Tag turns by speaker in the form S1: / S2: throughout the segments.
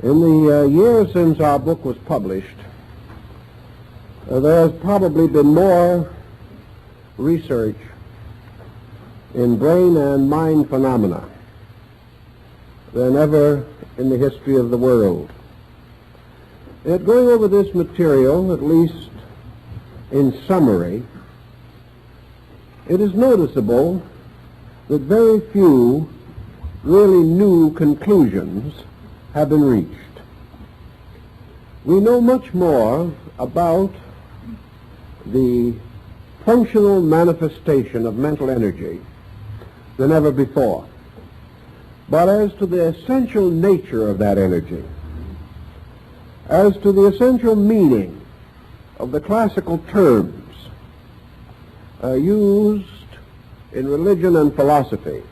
S1: In the year since our book was published, there has probably been more research in brain and mind phenomena than ever in the history of the world. Yet going over this material, at least in summary, it is noticeable that very few really new conclusions have been reached. We know much more about the functional manifestation of mental energy than ever before. But as to the essential nature of that energy, as to the essential meaning of the classical terms used in religion and philosophy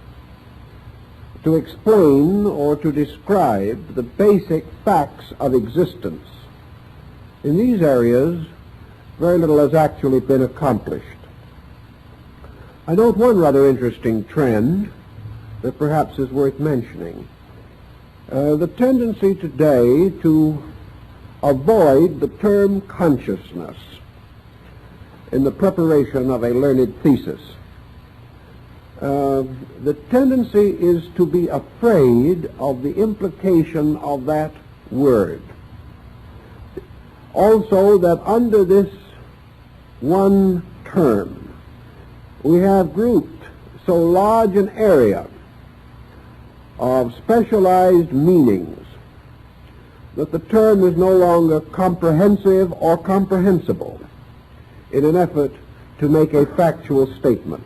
S1: to explain or to describe the basic facts of existence, in these areas very little has actually been accomplished. I note one rather interesting trend that perhaps is worth mentioning. The tendency today to avoid the term consciousness in the preparation of a learned thesis. The tendency is to be afraid of the implication of that word. Also, that under this one term, we have grouped so large an area of specialized meanings that the term is no longer comprehensive or comprehensible in an effort to make a factual statement.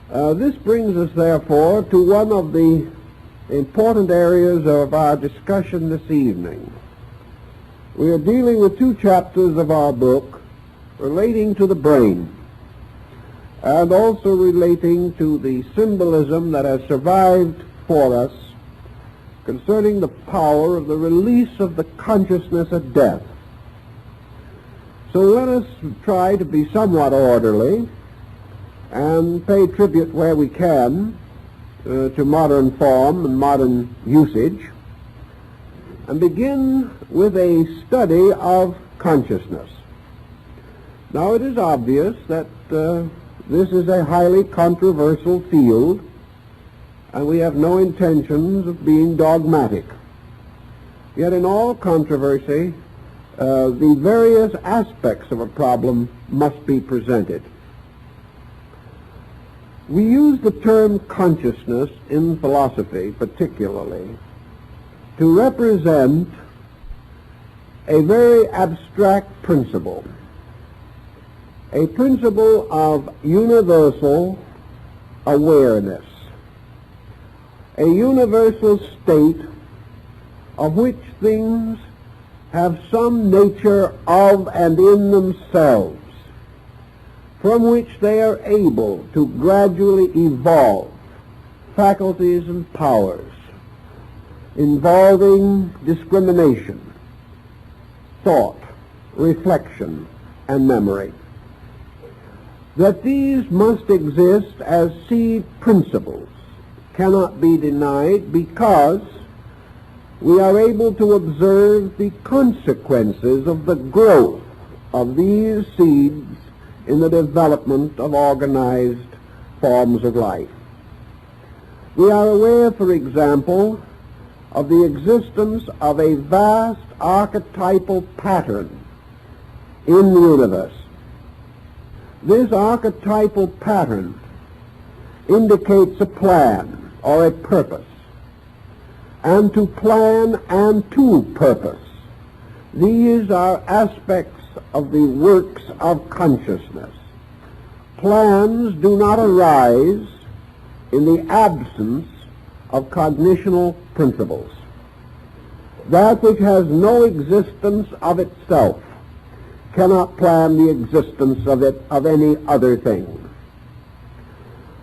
S1: This brings us, therefore, to one of the important areas of our discussion this evening. We are dealing with two chapters of our book relating to the brain and also relating to the symbolism that has survived for us concerning the power of the release of the consciousness at death. So let us try to be somewhat orderly and pay tribute where we can to modern form and modern usage, and begin with a study of consciousness. Now, it is obvious that this is a highly controversial field, and we have no intentions of being dogmatic. Yet in all controversy, the various aspects of a problem must be presented. We use the term consciousness in philosophy particularly to represent a very abstract principle, a principle of universal awareness, a universal state of which things have some nature of and in themselves, from which they are able to gradually evolve faculties and powers involving discrimination, thought, reflection, and memory. That these must exist as seed principles cannot be denied, because we are able to observe the consequences of the growth of these seeds in the development of organized forms of life. We are aware, for example, of the existence of a vast archetypal pattern in the universe. This archetypal pattern indicates a plan or a purpose, and to plan and to purpose, these are aspects of the works of consciousness. Plans do not arise in the absence of cognitional principles. That which has no existence of itself cannot plan the existence of any other thing.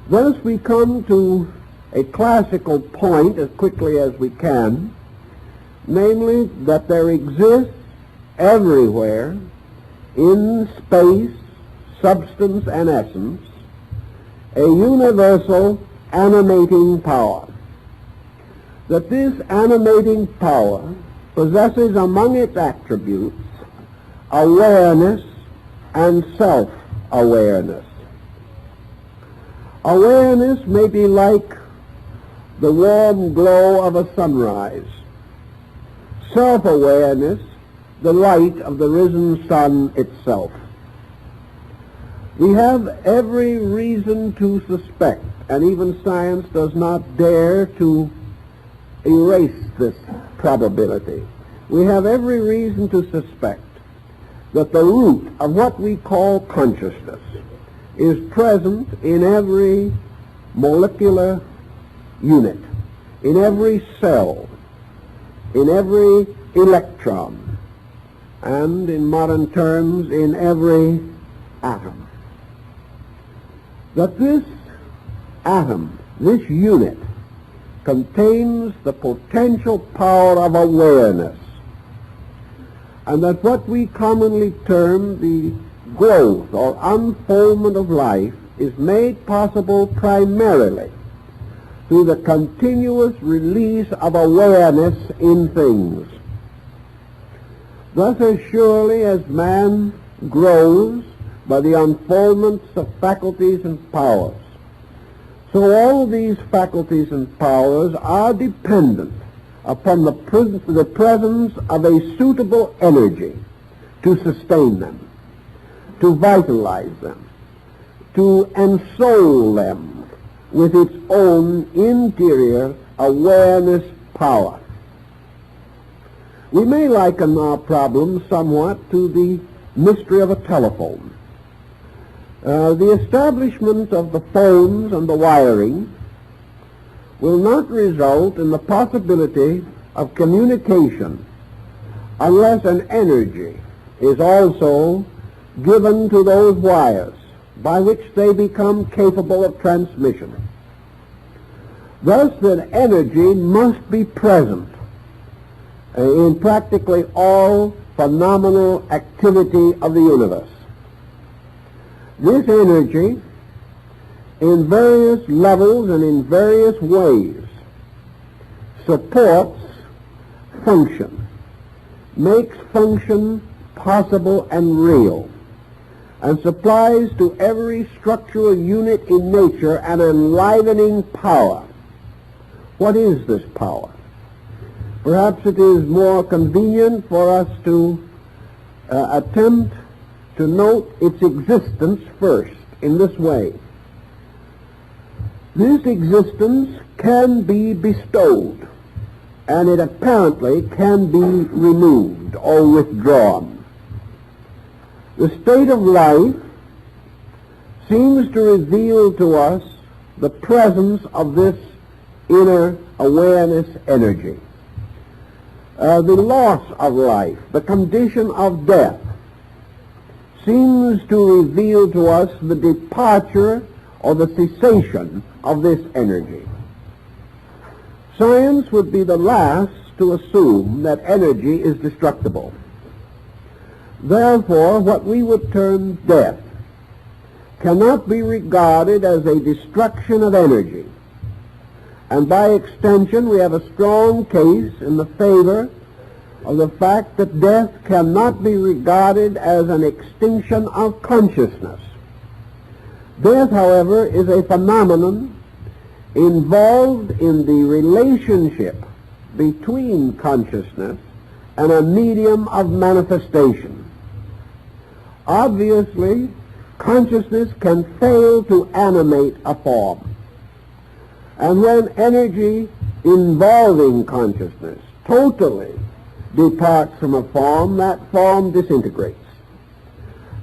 S1: Thus we come to a classical point as quickly as we can, namely that there exists everywhere in space, substance, and essence a universal animating power. that this animating power possesses among its attributes awareness and self-awareness. Awareness may be like the warm glow of a sunrise. Self-awareness, the light of the risen sun itself. We have every reason to suspect, and even science does not dare to erase this probability. We have every reason to suspect that the root of what we call consciousness is present in every molecular unit, in every cell, in every electron, and in modern terms, in every atom. That this atom, this unit, contains the potential power of awareness, and that what we commonly term the growth or unfoldment of life is made possible primarily through the continuous release of awareness in things. Thus, as surely as man grows by the unfoldments of faculties and powers, so all these faculties and powers are dependent upon the presence of a suitable energy to sustain them, to vitalize them, to ensoul them with its own interior awareness power. We may liken our problem somewhat to the mystery of a telephone. The establishment of the phones and the wiring will not result in the possibility of communication unless an energy is also given to those wires by which they become capable of transmission. Thus, that energy must be present in practically all phenomenal activity of the universe. This energy, in various levels and in various ways, supports function, makes function possible and real, and supplies to every structural unit in nature an enlivening power. What is this power? Perhaps it is more convenient for us to attempt to note its existence first in this way. This existence can be bestowed, and it apparently can be removed or withdrawn. The state of life seems to reveal to us the presence of this inner awareness energy. The loss of life, the condition of death, seems to reveal to us the departure or the cessation of this energy. Science would be the last to assume that energy is destructible. Therefore, what we would term death cannot be regarded as a destruction of energy. And by extension, we have a strong case in the favor of the fact that death cannot be regarded as an extinction of consciousness. Death, however, is a phenomenon involved in the relationship between consciousness and a medium of manifestation. Obviously, consciousness can fail to animate a form. And when energy involving consciousness totally departs from a form, that form disintegrates.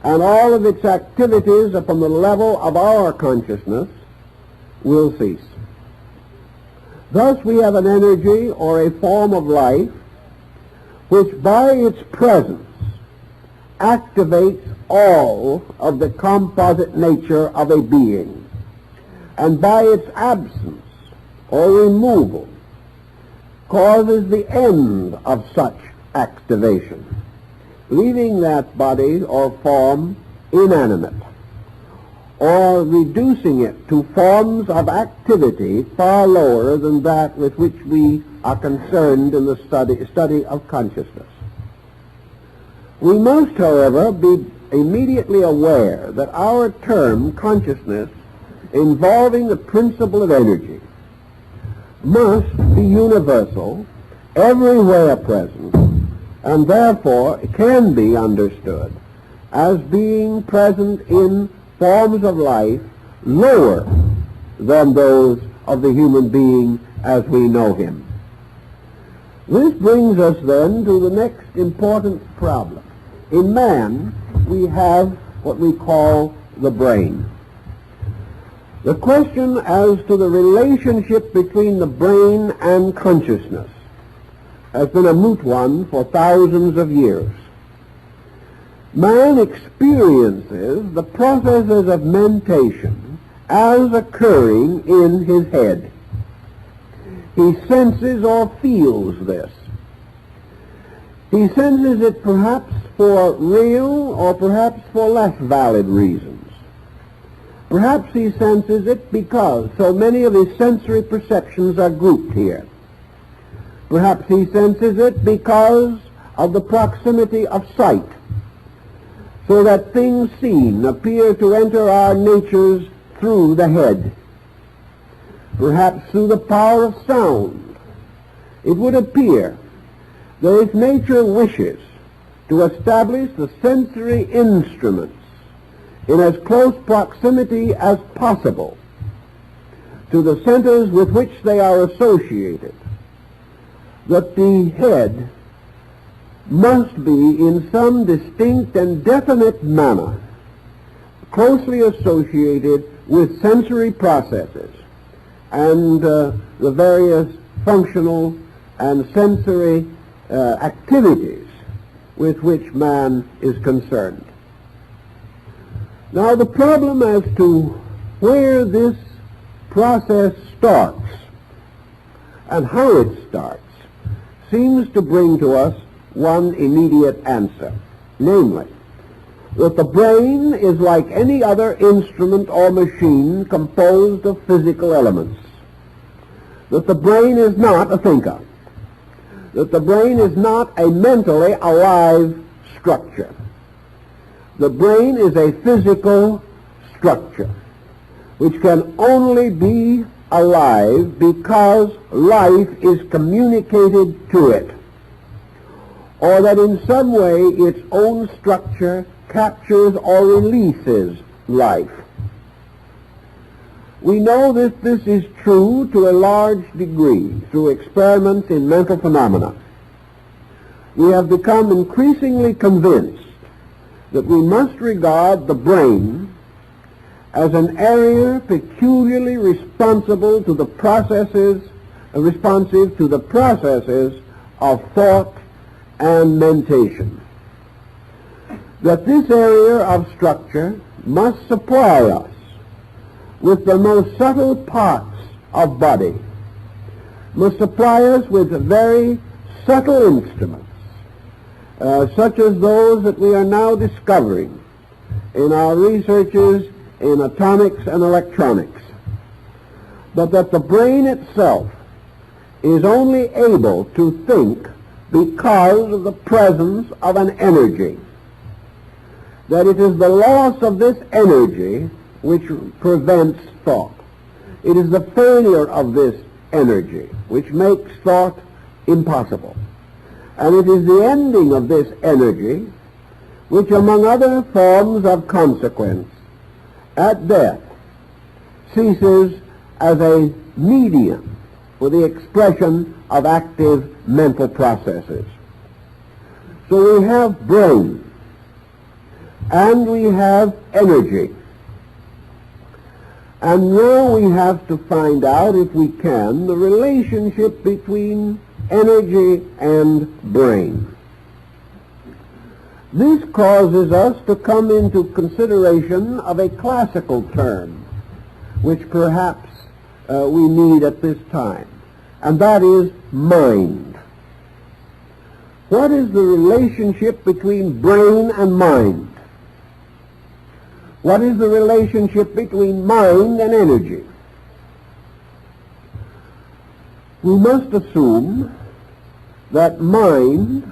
S1: And all of its activities upon the level of our consciousness will cease. Thus we have an energy or a form of life which by its presence activates all of the composite nature of a being, and by its absence or removal causes the end of such activation, leaving that body or form inanimate, or reducing it to forms of activity far lower than that with which we are concerned in the study of consciousness. We must, however, be immediately aware that our term consciousness, involving the principle of energy, must be universal, everywhere present, and therefore can be understood as being present in forms of life lower than those of the human being as we know him. This brings us then to the next important problem. In man, we have what we call the brain. The question as to the relationship between the brain and consciousness has been a moot one for thousands of years. Man experiences the processes of mentation as occurring in his head. He senses or feels this. He senses it perhaps for real or perhaps for less valid reasons. Perhaps he senses it because so many of his sensory perceptions are grouped here. Perhaps he senses it because of the proximity of sight, so that things seen appear to enter our natures through the head. Perhaps through the power of sound. It would appear that if nature wishes to establish the sensory instruments in as close proximity as possible to the centers with which they are associated, that the head must be in some distinct and definite manner closely associated with sensory processes and the various functional and sensory activities with which man is concerned. Now the problem as to where this process starts and how it starts seems to bring to us one immediate answer, namely, that the brain is like any other instrument or machine composed of physical elements, that the brain is not a thinker, that the brain is not a mentally alive structure. The brain is a physical structure which can only be alive because life is communicated to it, or that in some way its own structure captures or releases life. We know that this is true to a large degree through experiments in mental phenomena. We have become increasingly convinced that we must regard the brain as an area peculiarly responsive to the processes of thought and mentation. That this area of structure must supply us with the most subtle parts of body, must supply us with very subtle instruments, such as those that we are now discovering in our researches in atomics and electronics, but that the brain itself is only able to think because of the presence of an energy, that it is the loss of this energy which prevents thought. It is the failure of this energy which makes thought impossible. And it is the ending of this energy which, among other forms of consequence, at death, ceases as a medium for the expression of active mental processes. So we have brain, and we have energy. And now we have to find out, if we can, the relationship between energy and brain. This causes us to come into consideration of a classical term, which perhaps we need at this time, and that is mind. What is the relationship between brain and mind? What is the relationship between mind and energy? we must assume that mind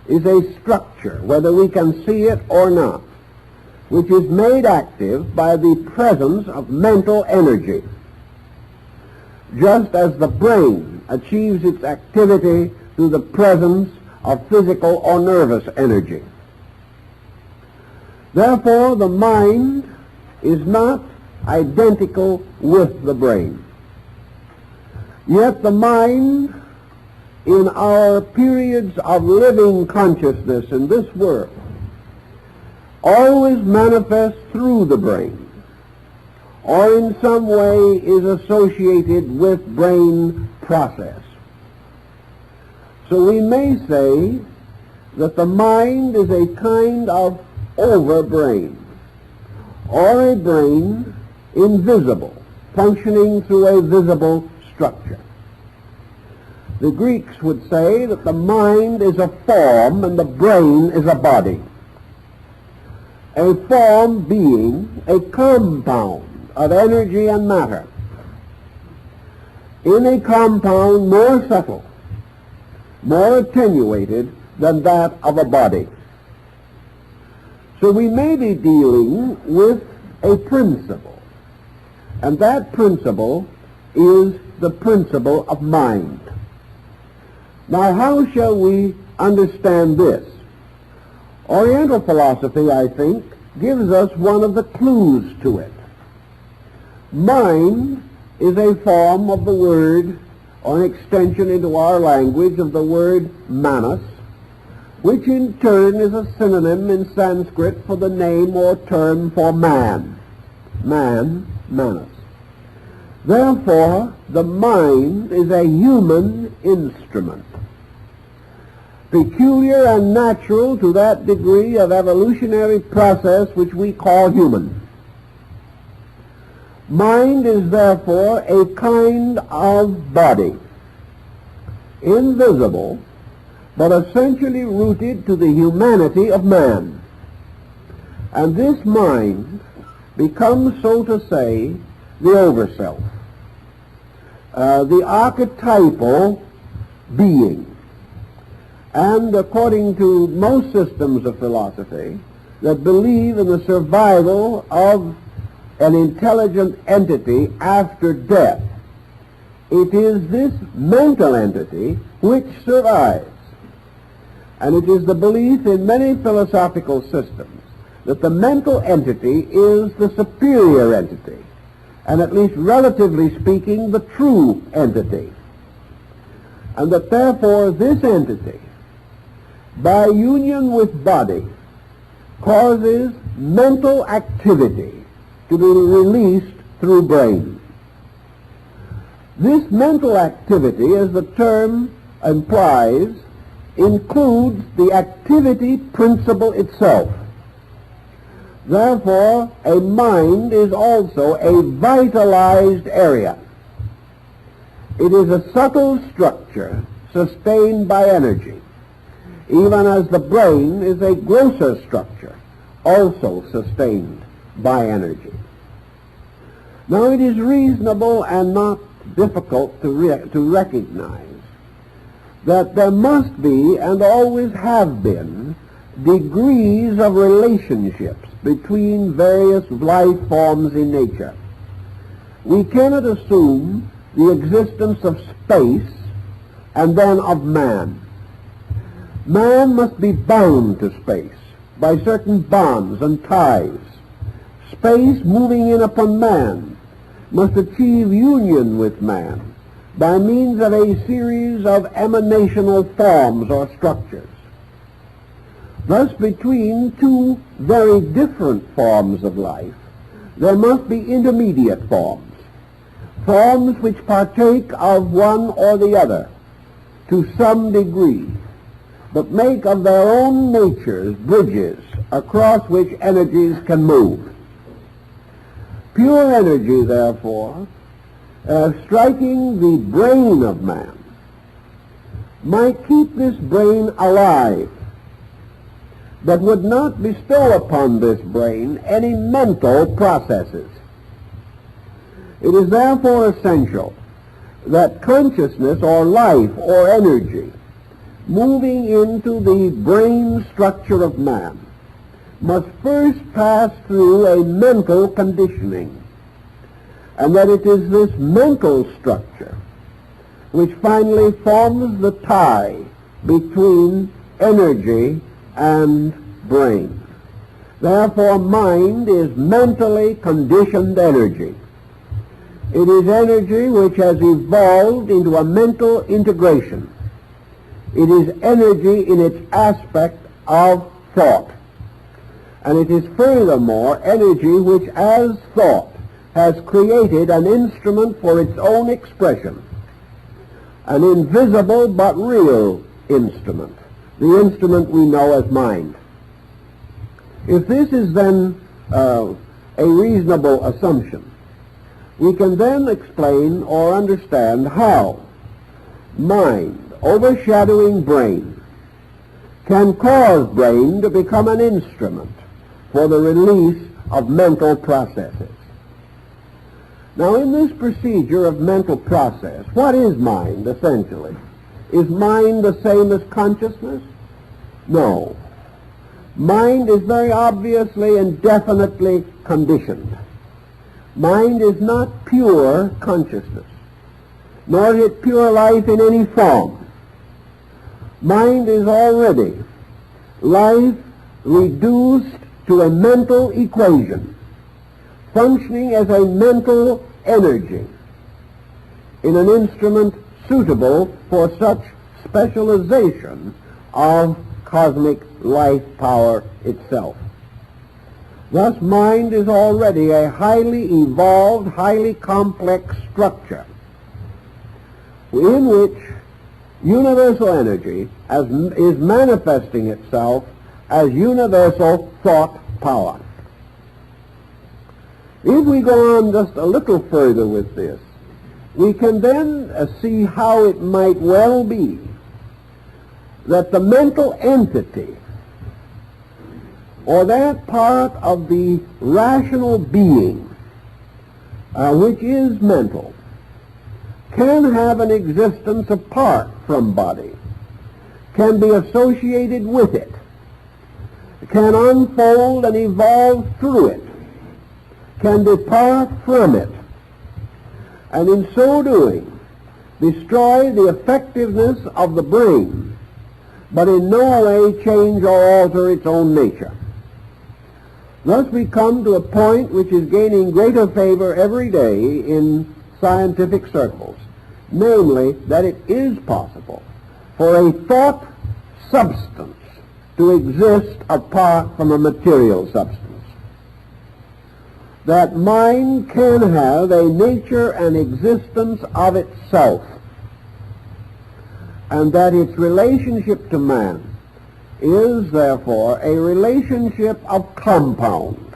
S1: is a structure, whether we can see it or not, which is made active by the presence of mental energy, just as the brain achieves its activity through the presence of physical or nervous energy. Therefore, the mind is not identical with the brain. Yet the mind, in our periods of living consciousness in this world, always manifests through the brain, or in some way is associated with brain process. So we may say that the mind is a kind of overbrain, or a brain invisible, functioning through a visible structure. The Greeks would say that the mind is a form and the brain is a body. A form being a compound of energy and matter, in a compound more subtle, more attenuated than that of a body. So we may be dealing with a principle, and that principle is the principle of mind. Now, how shall we understand this? Oriental philosophy, I think, gives us one of the clues to it. Mind is a form of the word, or an extension into our language of the word manas, which in turn is a synonym in Sanskrit for the name or term for man. Man, manas. Therefore, the mind is a human instrument, peculiar and natural to that degree of evolutionary process which we call human. Mind is therefore a kind of body, invisible, but essentially rooted to the humanity of man. And this mind becomes, so to say, the overself, the archetypal being. And according to most systems of philosophy that believe in the survival of an intelligent entity after death, it is this mental entity which survives. And it is the belief in many philosophical systems that the mental entity is the superior entity, and at least relatively speaking, the true entity. And that therefore this entity, by union with body, causes mental activity to be released through brain. This mental activity, as the term implies, includes the activity principle itself. Therefore, a mind is also a vitalized area. It is a subtle structure sustained by energy, even as the brain is a grosser structure, also sustained by energy. Now, it is reasonable and not difficult to recognize that there must be, and always have been, degrees of relationships between various life forms in nature. We cannot assume the existence of space and then of man. Man must be bound to space by certain bonds and ties. Space, moving in upon man, must achieve union with man by means of a series of emanational forms or structures. Thus, between two very different forms of life, there must be intermediate forms, forms which partake of one or the other to some degree, but make of their own natures bridges across which energies can move. Pure energy, therefore, striking the brain of man, might keep this brain alive, but would not bestow upon this brain any mental processes. It is therefore essential that consciousness or life or energy moving into the brain structure of man must first pass through a mental conditioning, and that it is this mental structure which finally forms the tie between energy and brain. Therefore, mind is mentally conditioned energy. It is energy which has evolved into a mental integration. It is energy in its aspect of thought. And it is furthermore energy which, as thought, has created an instrument for its own expression, an invisible but real instrument, the instrument we know as mind. If this is then a reasonable assumption, we can then explain or understand how mind, overshadowing brain, can cause brain to become an instrument for the release of mental processes. Now, in this procedure of mental process, what is mind, essentially? Is mind the same as consciousness? No. Mind is very obviously and definitely conditioned. Mind is not pure consciousness, nor is it pure life in any form. Mind is already life reduced to a mental equation, functioning as a mental energy in an instrument suitable for such specialization of cosmic life power itself. Thus, mind is already a highly evolved, highly complex structure in which universal energy is manifesting itself as universal thought power. If we go on just a little further with this, we can then see how it might well be that the mental entity, or that part of the rational being which is mental, can have an existence apart from body, can be associated with it, can unfold and evolve through it, can depart from it, and in so doing destroy the effectiveness of the brain, but in no way change or alter its own nature. Thus we come to a point which is gaining greater favor every day in scientific circles, namely that it is possible for a thought substance to exist apart from a material substance. That mind can have a nature and existence of itself, and that its relationship to man is therefore a relationship of compound,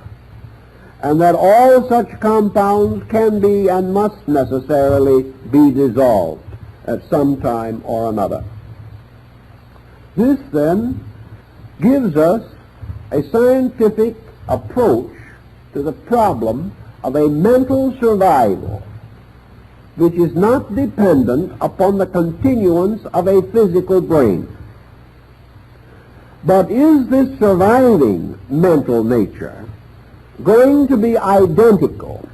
S1: and that all such compounds can be and must necessarily be dissolved at some time or another. This then gives us a scientific approach to the problem of a mental survival which is not dependent upon the continuance of a physical brain. But is this surviving mental nature going to be identical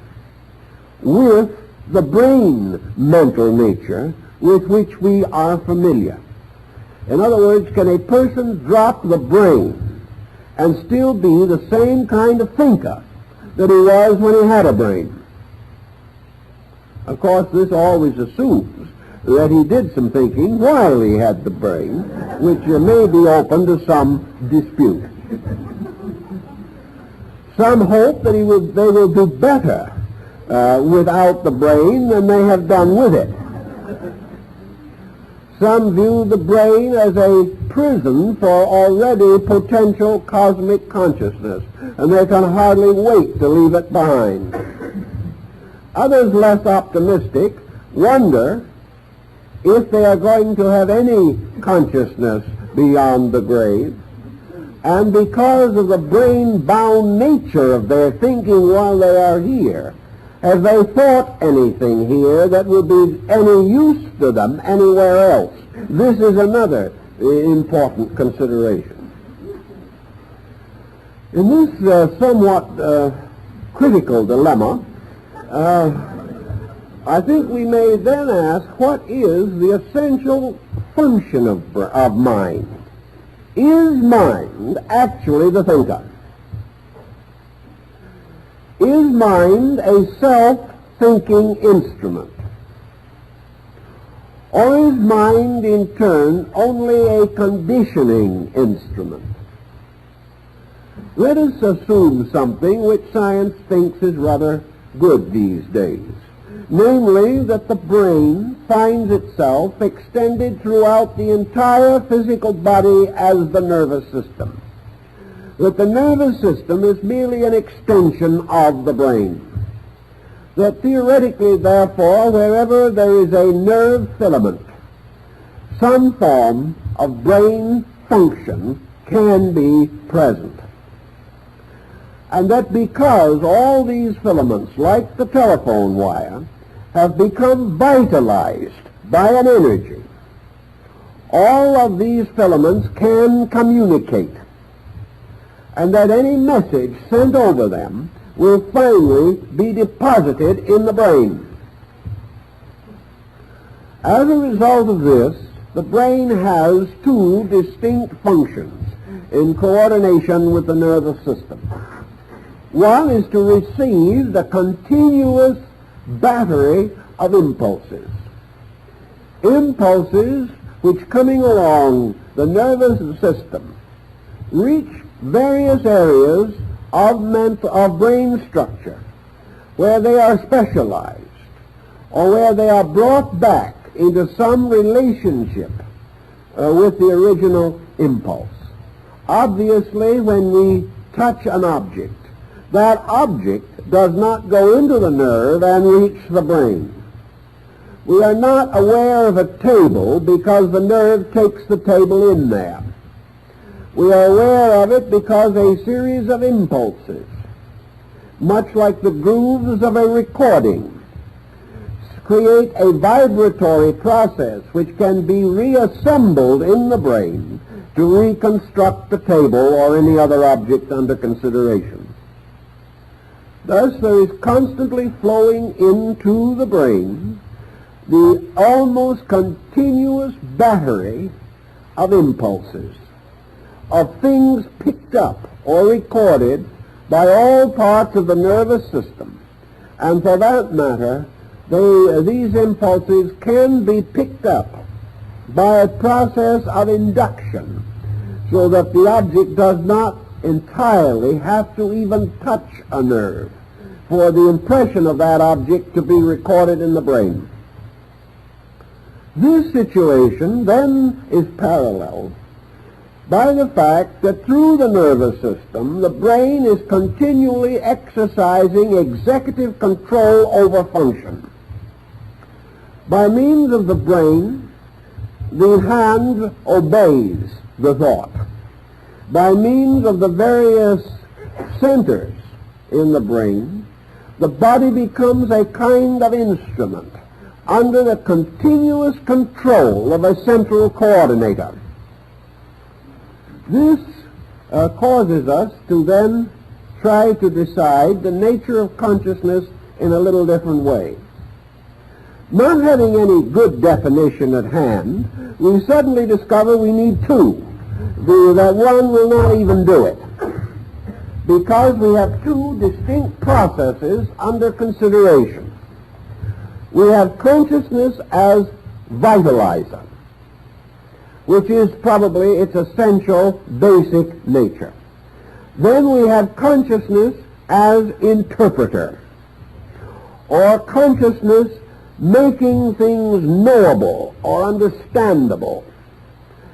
S1: with the brain mental nature with which we are familiar? In other words, can a person drop the brain and still be the same kind of thinker that he was when he had a brain? Of course, this always assumes that he did some thinking while he had the brain, which may be open to some dispute. Some hope that they will do better without the brain than they have done with it. Some view the brain as a prison for already potential cosmic consciousness, and they can hardly wait to leave it behind. Others, less optimistic, wonder if they are going to have any consciousness beyond the grave, and because of the brain-bound nature of their thinking while they are here, have they thought anything here that would be any use to them anywhere else? This is another important consideration. In this somewhat critical dilemma, I think we may then ask, what is the essential function of mind? Is mind actually the thinker? Is mind a self-thinking instrument? Or is mind in turn only a conditioning instrument? Let us assume something which science thinks is rather good these days, namely that the brain finds itself extended throughout the entire physical body as the nervous system, that the nervous system is merely an extension of the brain, that theoretically, therefore, wherever there is a nerve filament, some form of brain function can be present. And that because all these filaments, like the telephone wire, have become vitalized by an energy, all of these filaments can communicate, and that any message sent over them will finally be deposited in the brain. As a result of this, the brain has two distinct functions in coordination with the nervous system. One is to receive the continuous battery of impulses. Impulses which, coming along the nervous system, reach various areas of brain structure where they are specialized, or where they are brought back into some relationship with the original impulse. Obviously, when we touch an object, that object does not go into the nerve and reach the brain. We are not aware of a table because the nerve takes the table in there. We are aware of it because a series of impulses, much like the grooves of a recording, create a vibratory process which can be reassembled in the brain to reconstruct the table or any other object under consideration. Thus, there is constantly flowing into the brain the almost continuous battery of impulses, of things picked up or recorded by all parts of the nervous system. And for that matter, these impulses can be picked up by a process of induction, so that the object does not entirely have to even touch a nerve for the impression of that object to be recorded in the brain. This situation then is paralleled by the fact that through the nervous system, the brain is continually exercising executive control over function. By means of the brain, the hand obeys the thought. By means of the various centers in the brain, the body becomes a kind of instrument under the continuous control of a central coordinator. This causes us to then try to decide the nature of consciousness in a little different way. Not having any good definition at hand, we suddenly discover we need two. That one will not even do it, because we have two distinct processes under consideration. We have consciousness as vitalizer, which is probably its essential basic nature. Then we have consciousness as interpreter, or consciousness making things knowable or understandable.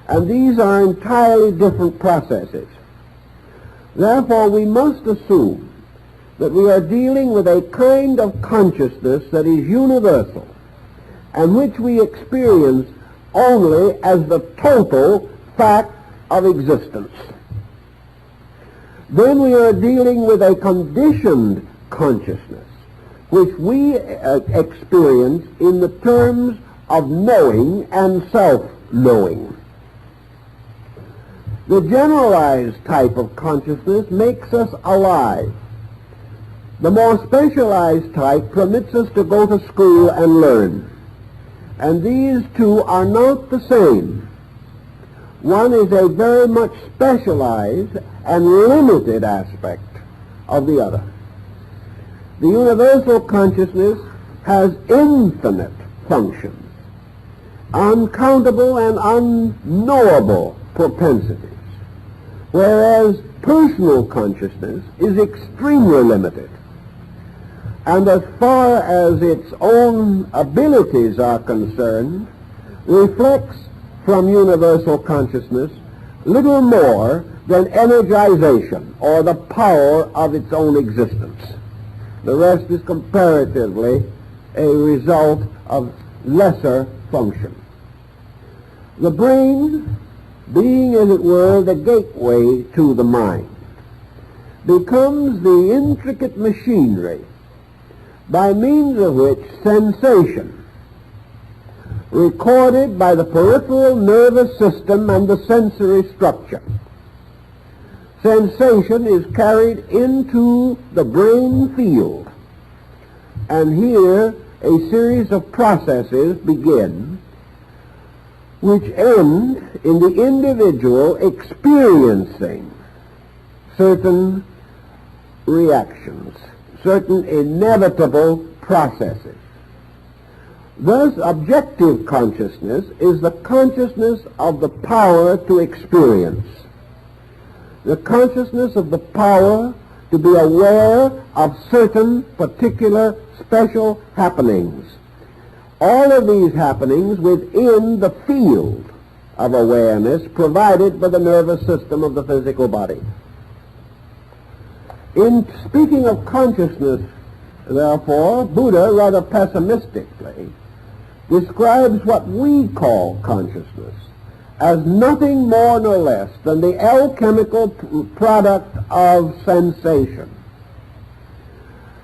S1: And these are entirely different processes. Therefore, we must assume that we are dealing with a kind of consciousness that is universal, and which we experience only as the total fact of existence. Then we are dealing with a conditioned consciousness, which we experience in the terms of knowing and self-knowing. The generalized type of consciousness makes us alive. The more specialized type permits us to go to school and learn. And these two are not the same. One is a very much specialized and limited aspect of the other. The universal consciousness has infinite functions, uncountable and unknowable propensities, whereas personal consciousness is extremely limited, and as far as its own abilities are concerned, reflects from universal consciousness little more than energization or the power of its own existence. The rest is comparatively a result of lesser function. The brain, being as it were the gateway to the mind, becomes the intricate machinery by means of which sensation, recorded by the peripheral nervous system and the sensory structure, sensation is carried into the brain field, and here a series of processes begin which end in the individual experiencing certain reactions, certain inevitable processes. Thus, objective consciousness is the consciousness of the power to experience, the consciousness of the power to be aware of certain particular special happenings. All of these happenings within the field of awareness provided by the nervous system of the physical body. In speaking of consciousness, therefore, Buddha rather pessimistically describes what we call consciousness as nothing more nor less than the alchemical product of sensation.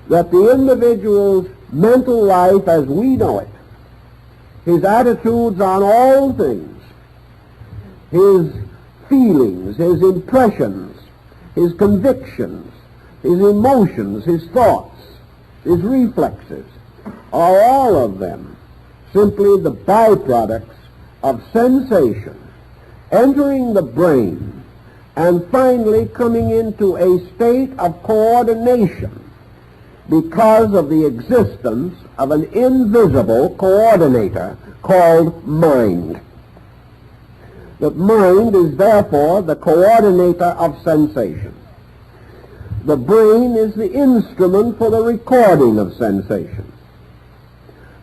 S1: That the individual's mental life as we know it, his attitudes on all things, his feelings, his impressions, his convictions, his emotions, his thoughts, his reflexes, are all of them simply the byproducts of sensation entering the brain and finally coming into a state of coordination because of the existence of an invisible coordinator called mind. The mind is therefore the coordinator of sensation. The brain is the instrument for the recording of sensation.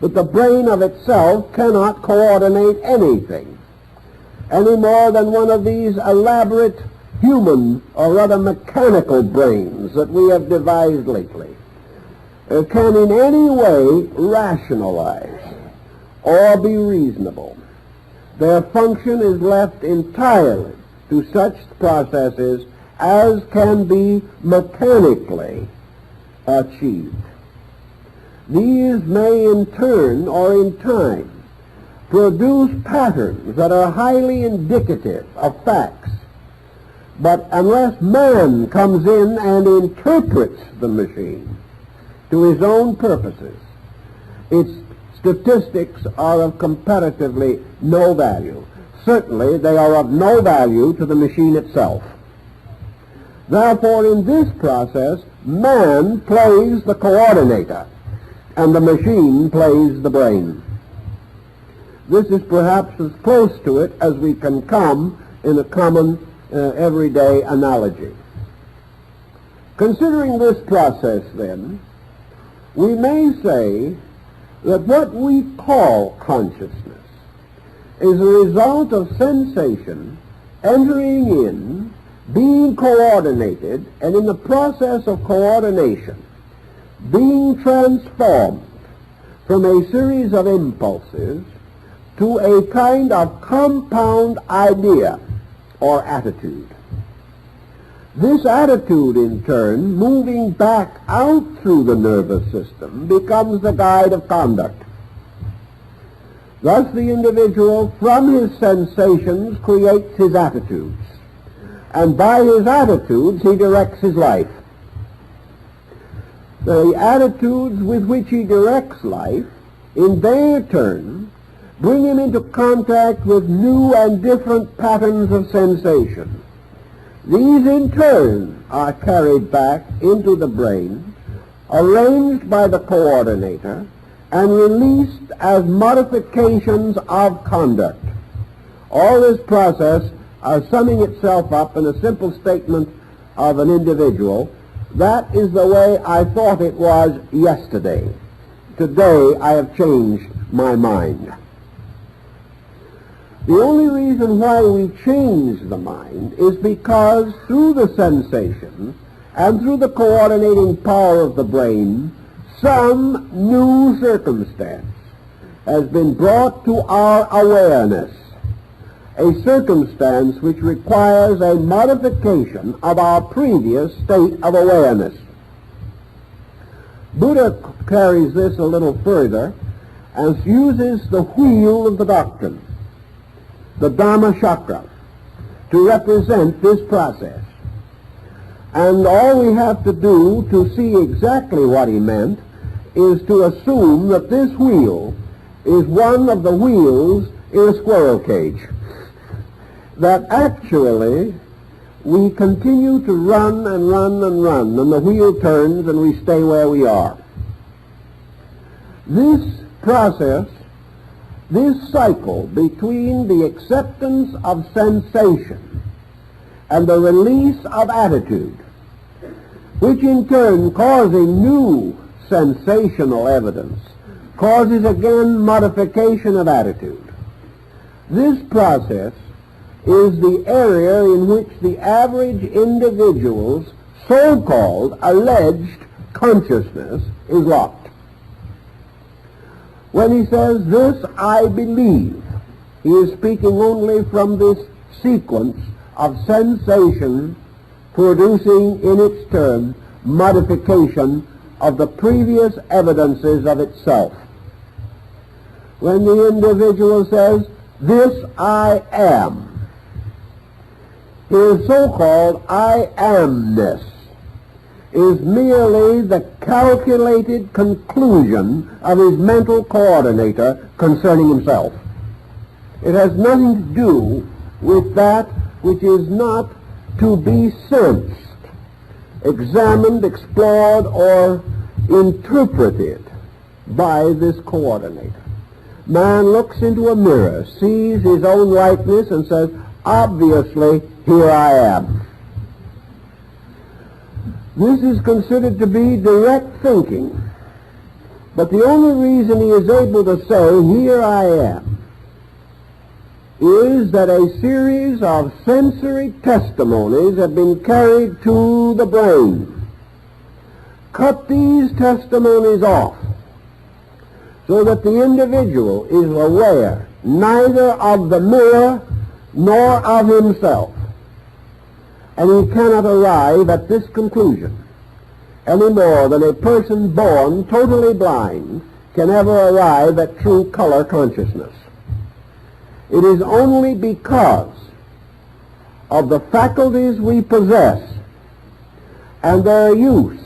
S1: But the brain of itself cannot coordinate anything, any more than one of these elaborate human or rather mechanical brains that we have devised lately can in any way rationalize or be reasonable. Their function is left entirely to such processes as can be mechanically achieved. These may in turn or in time produce patterns that are highly indicative of facts, but unless man comes in and interprets the machine to his own purposes, its statistics are of comparatively no value. Certainly they are of no value to the machine itself. Therefore, in this process, man plays the coordinator, and the machine plays the brain. This is perhaps as close to it as we can come in a common everyday analogy. Considering this process, then, we may say that what we call consciousness is a result of sensation entering in, being coordinated, and in the process of coordination, being transformed from a series of impulses to a kind of compound idea or attitude. This attitude, in turn, moving back out through the nervous system, becomes the guide of conduct. Thus the individual, from his sensations, creates his attitudes, and by his attitudes he directs his life. The attitudes with which he directs life, in their turn, bring him into contact with new and different patterns of sensation. These, in turn, are carried back into the brain, arranged by the coordinator, and released as modifications of conduct. All this process summing itself up in a simple statement of an individual: that is the way I thought it was yesterday. Today I have changed my mind. The only reason why we change the mind is because through the sensations and through the coordinating power of the brain, some new circumstance has been brought to our awareness, a circumstance which requires a modification of our previous state of awareness. Buddha carries this a little further and uses the wheel of the doctrine, the Dhamma chakra, to represent this process. And all we have to do to see exactly what he meant is to assume that this wheel is one of the wheels in a squirrel cage. That actually we continue to run and run and run, and the wheel turns and we stay where we are. This process, this cycle between the acceptance of sensation and the release of attitude, which in turn causing new sensational evidence, causes again modification of attitude. This process is the area in which the average individual's so-called alleged consciousness is locked. When he says, "This I believe," he is speaking only from this sequence of sensation producing in its turn modification of the previous evidences of itself. When the individual says, "This I am," his so-called I amness is merely the calculated conclusion of his mental coordinator concerning himself. It has nothing to do with that which is not to be sensed, examined, explored, or interpreted by this coordinator. Man looks into a mirror, sees his own likeness, and says, "Obviously, here I am." This is considered to be direct thinking. But the only reason he is able to say, "Here I am," is that a series of sensory testimonies have been carried to the brain. Cut these testimonies off so that the individual is aware neither of the mirror nor of himself. And he cannot arrive at this conclusion any more than a person born totally blind can ever arrive at true color consciousness. It is only because of the faculties we possess and their use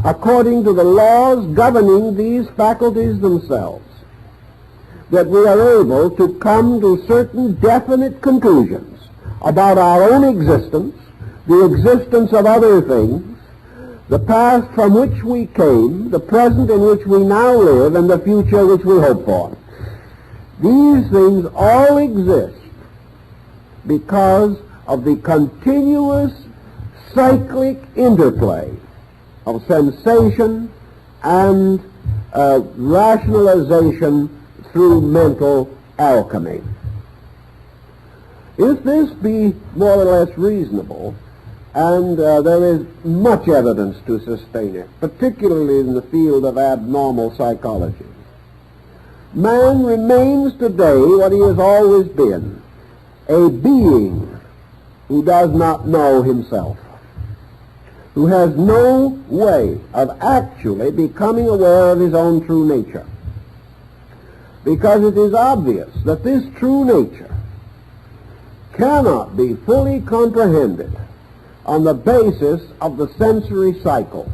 S1: according to the laws governing these faculties themselves that we are able to come to certain definite conclusions about our own existence, the existence of other things, the past from which we came, the present in which we now live, and the future which we hope for. These things all exist because of the continuous cyclic interplay of sensation and rationalization through mental alchemy. If this be more or less reasonable, and there is much evidence to sustain it, particularly in the field of abnormal psychology, man remains today what he has always been, a being who does not know himself, who has no way of actually becoming aware of his own true nature. Because it is obvious that this true nature cannot be fully comprehended on the basis of the sensory cycle.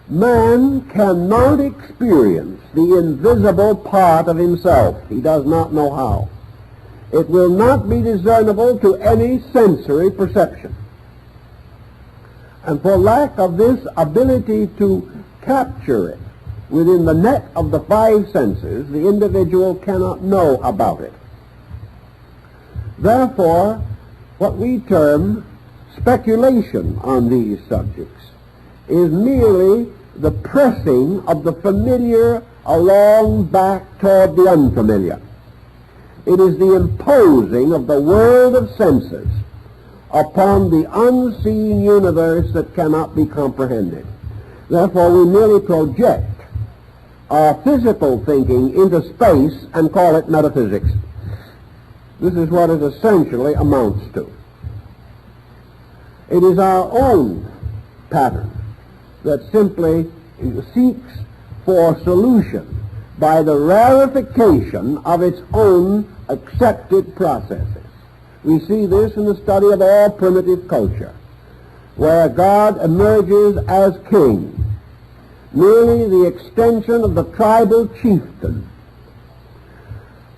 S1: Man cannot experience the invisible part of himself. He does not know how. It will not be discernible to any sensory perception. And for lack of this ability to capture it within the net of the five senses, the individual cannot know about it. Therefore, what we term speculation on these subjects is merely the pressing of the familiar along back toward the unfamiliar. It is the imposing of the world of senses upon the unseen universe that cannot be comprehended. Therefore, we merely project our physical thinking into space and call it metaphysics. This is what it essentially amounts to. It is our own pattern that simply seeks for solution by the rarefication of its own accepted processes. We see this in the study of all primitive culture, where God emerges as king, merely the extension of the tribal chieftain.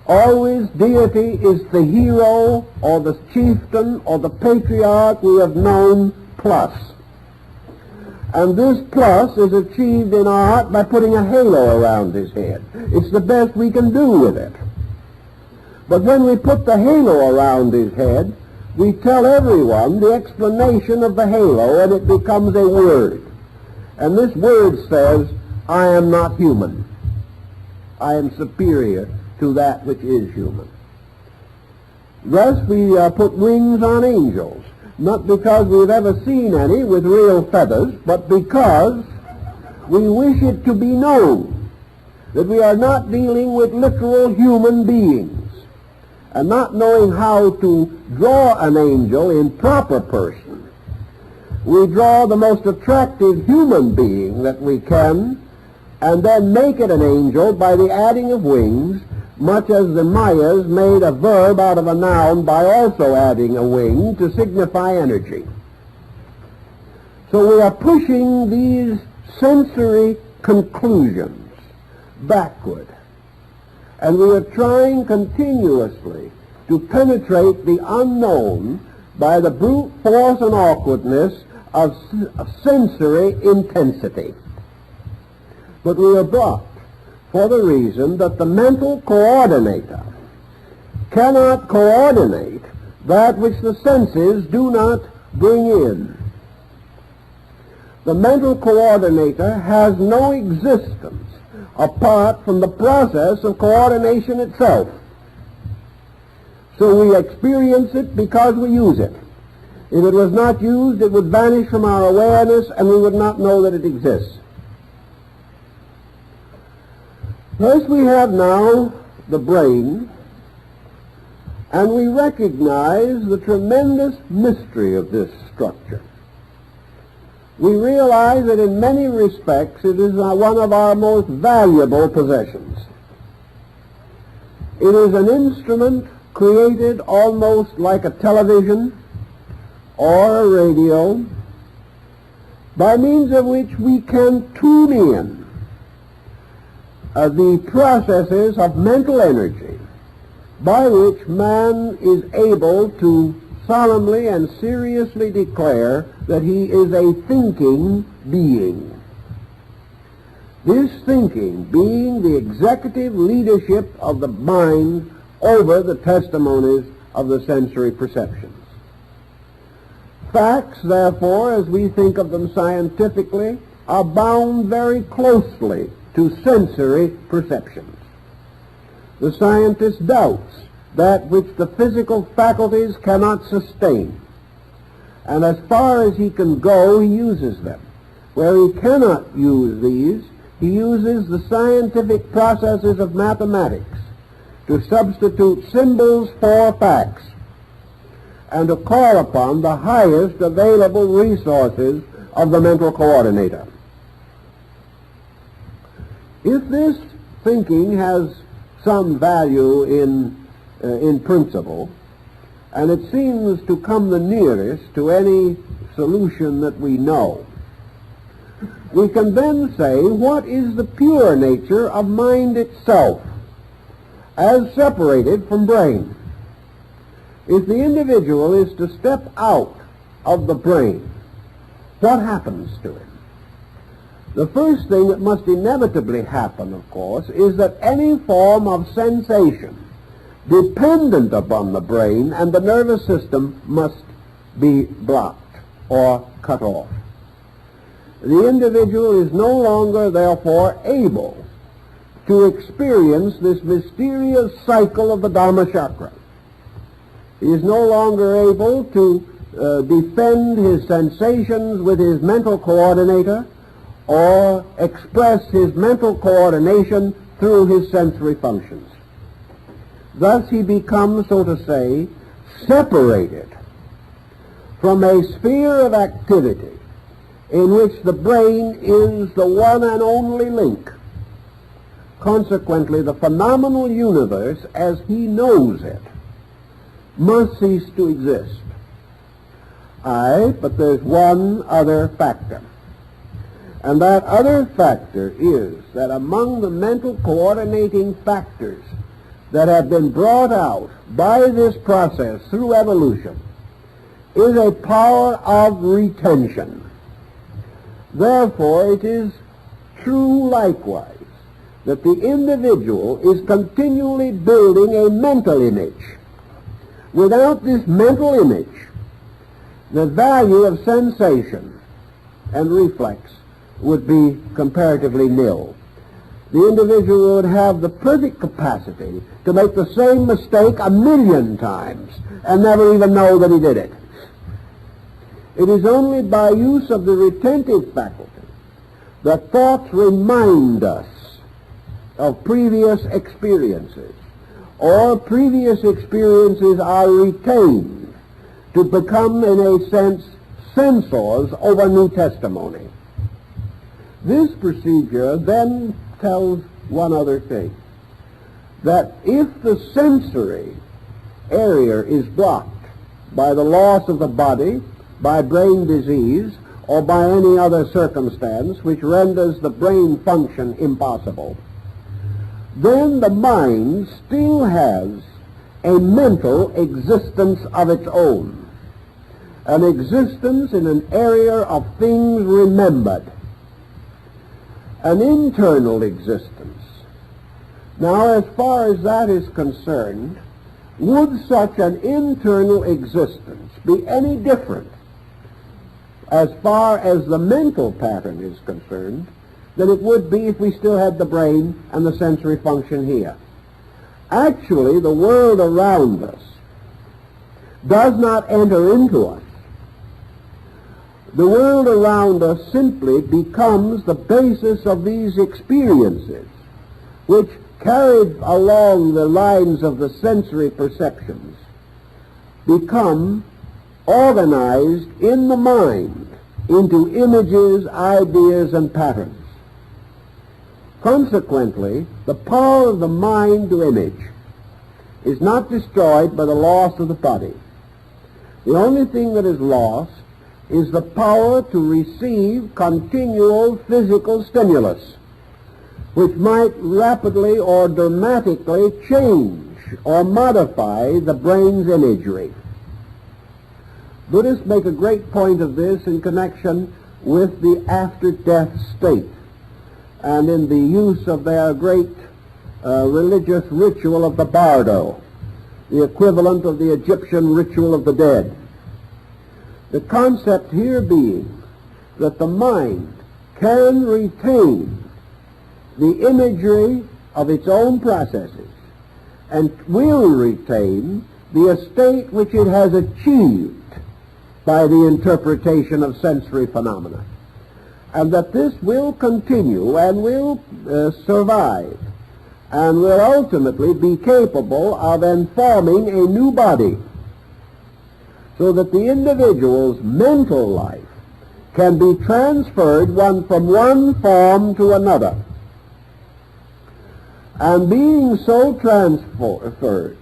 S1: Always deity is the hero or the chieftain or the patriarch we have known plus. And this plus is achieved in art by putting a halo around his head. It's the best we can do with it. But when we put the halo around his head, we tell everyone the explanation of the halo, and it becomes a word. And this word says, I am not human. I am superior to that which is human. Thus we put wings on angels, not because we've ever seen any with real feathers, but because we wish it to be known that we are not dealing with literal human beings. And not knowing how to draw an angel in proper person, we draw the most attractive human being that we can, and then make it an angel by the adding of wings, much as the Mayas made a verb out of a noun by also adding a wing to signify energy. So we are pushing these sensory conclusions backward, and we are trying continuously to penetrate the unknown by the brute force and awkwardness of sensory intensity. But we are blocked for the reason that the mental coordinator cannot coordinate that which the senses do not bring in. The mental coordinator has no existence apart from the process of coordination itself. So we experience it because we use it. If it was not used, it would vanish from our awareness and we would not know that it exists. Thus we have now the brain, and we recognize the tremendous mystery of this structure. We realize that in many respects it is one of our most valuable possessions. It is an instrument created almost like a television or a radio, by means of which we can tune in the processes of mental energy by which man is able to solemnly and seriously declare that he is a thinking being. This thinking being the executive leadership of the mind over the testimonies of the sensory perceptions. Facts, therefore, as we think of them scientifically, are bound very closely to sensory perceptions. The scientist doubts that which the physical faculties cannot sustain, and as far as he can go, he uses them. Where he cannot use these, he uses the scientific processes of mathematics to substitute symbols for facts. and to call upon the highest available resources of the mental coordinator. If this thinking has some value in principle, and it seems to come the nearest to any solution that we know, we can then say, what is the pure nature of mind itself, as separated from brain? If the individual is to step out of the brain, what happens to him? The first thing that must inevitably happen, of course, is that any form of sensation dependent upon the brain and the nervous system must be blocked or cut off. The individual is no longer, therefore, able to experience this mysterious cycle of the Dharma chakra. He is no longer able to defend his sensations with his mental coordinator or express his mental coordination through his sensory functions. Thus he becomes, so to say, separated from a sphere of activity in which the brain is the one and only link. Consequently, the phenomenal universe, as he knows it, must cease to exist. Aye, but there's one other factor. And that other factor is that among the mental coordinating factors that have been brought out by this process through evolution is a power of retention. Therefore, it is true likewise that the individual is continually building a mental image. Without this mental image, the value of sensation and reflex would be comparatively nil. The individual would have the perfect capacity to make the same mistake 1,000,000 times and never even know that he did it. It is only by use of the retentive faculty that thoughts remind us of previous experiences, or previous experiences are retained to become, in a sense, censors over new testimony. This procedure then tells one other thing, that if the sensory area is blocked by the loss of the body, by brain disease, or by any other circumstance which renders the brain function impossible, then the mind still has a mental existence of its own, an existence in an area of things remembered, an internal existence. Now, as far as that is concerned, would such an internal existence be any different as far as the mental pattern is concerned than it would be if we still had the brain and the sensory function here? Actually, the world around us does not enter into us. The world around us simply becomes the basis of these experiences, which, carried along the lines of the sensory perceptions, become organized in the mind into images, ideas, and patterns. Consequently, the power of the mind to image is not destroyed by the loss of the body. The only thing that is lost is the power to receive continual physical stimulus, which might rapidly or dramatically change or modify the brain's imagery. Buddhists make a great point of this in connection with the after-death state and in the use of their great religious ritual of the bardo, the equivalent of the Egyptian ritual of the dead. The concept here being that the mind can retain the imagery of its own processes and will retain the estate which it has achieved by the interpretation of sensory phenomena, and that this will continue and will survive and will ultimately be capable of informing a new body. so that the individual's mental life can be transferred from one form to another. And being so transferred,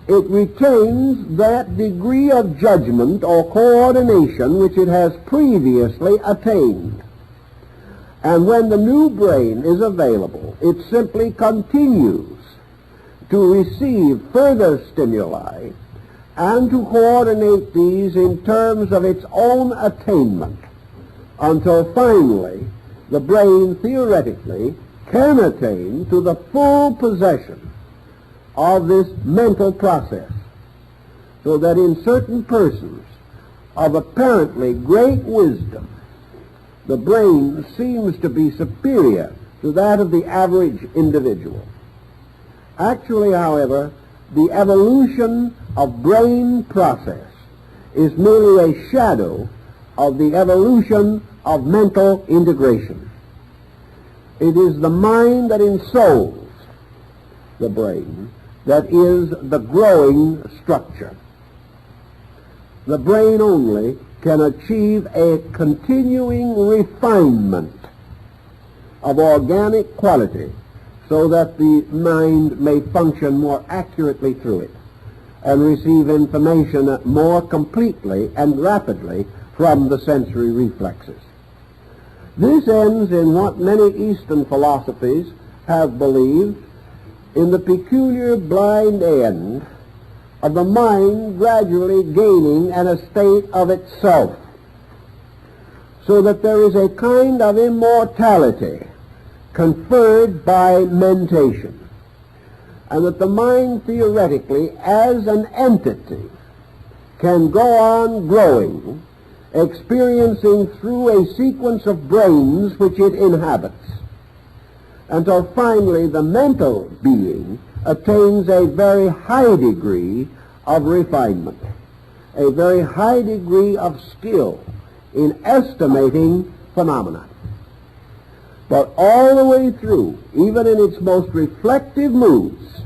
S1: it retains that degree of judgment or coordination which it has previously attained. And when the new brain is available, it simply continues to receive further stimuli and to coordinate these in terms of its own attainment until finally the brain theoretically can attain to the full possession of this mental process, so that in certain persons of apparently great wisdom, the brain seems to be superior to that of the average individual. Actually, however, the evolution of brain process is merely a shadow of the evolution of mental integration. It is the mind that ensouls the brain that is the growing structure. The brain only can achieve a continuing refinement of organic quality so that the mind may function more accurately through it and receive information more completely and rapidly from the sensory reflexes. This ends in what many Eastern philosophies have believed, in the peculiar blind end of the mind gradually gaining an estate of itself, so that there is a kind of immortality conferred by mentation, and that the mind theoretically as an entity can go on growing, experiencing through a sequence of brains which it inhabits, until finally the mental being attains a very high degree of refinement, a very high degree of skill in estimating phenomena. But all the way through, even in its most reflective moods,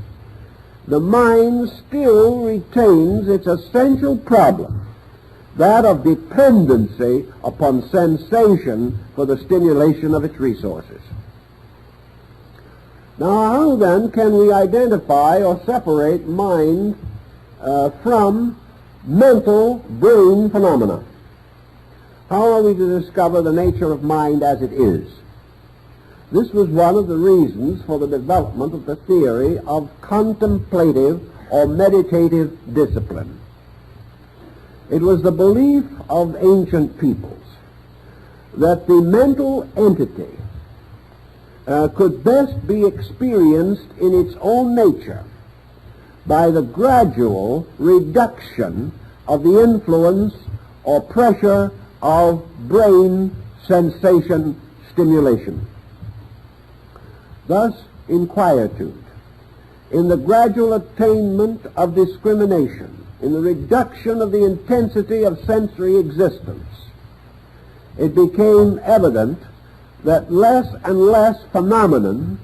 S1: the mind still retains its essential problem, that of dependency upon sensation for the stimulation of its resources. Now, how then can we identify or separate mind from mental brain phenomena? How are we to discover the nature of mind as it is? This was one of the reasons for the development of the theory of contemplative or meditative discipline. It was the belief of ancient peoples that the mental entity could best be experienced in its own nature by the gradual reduction of the influence or pressure of brain sensation stimulation. Thus, in quietude, in the gradual attainment of discrimination, in the reduction of the intensity of sensory existence, it became evident that less and less phenomena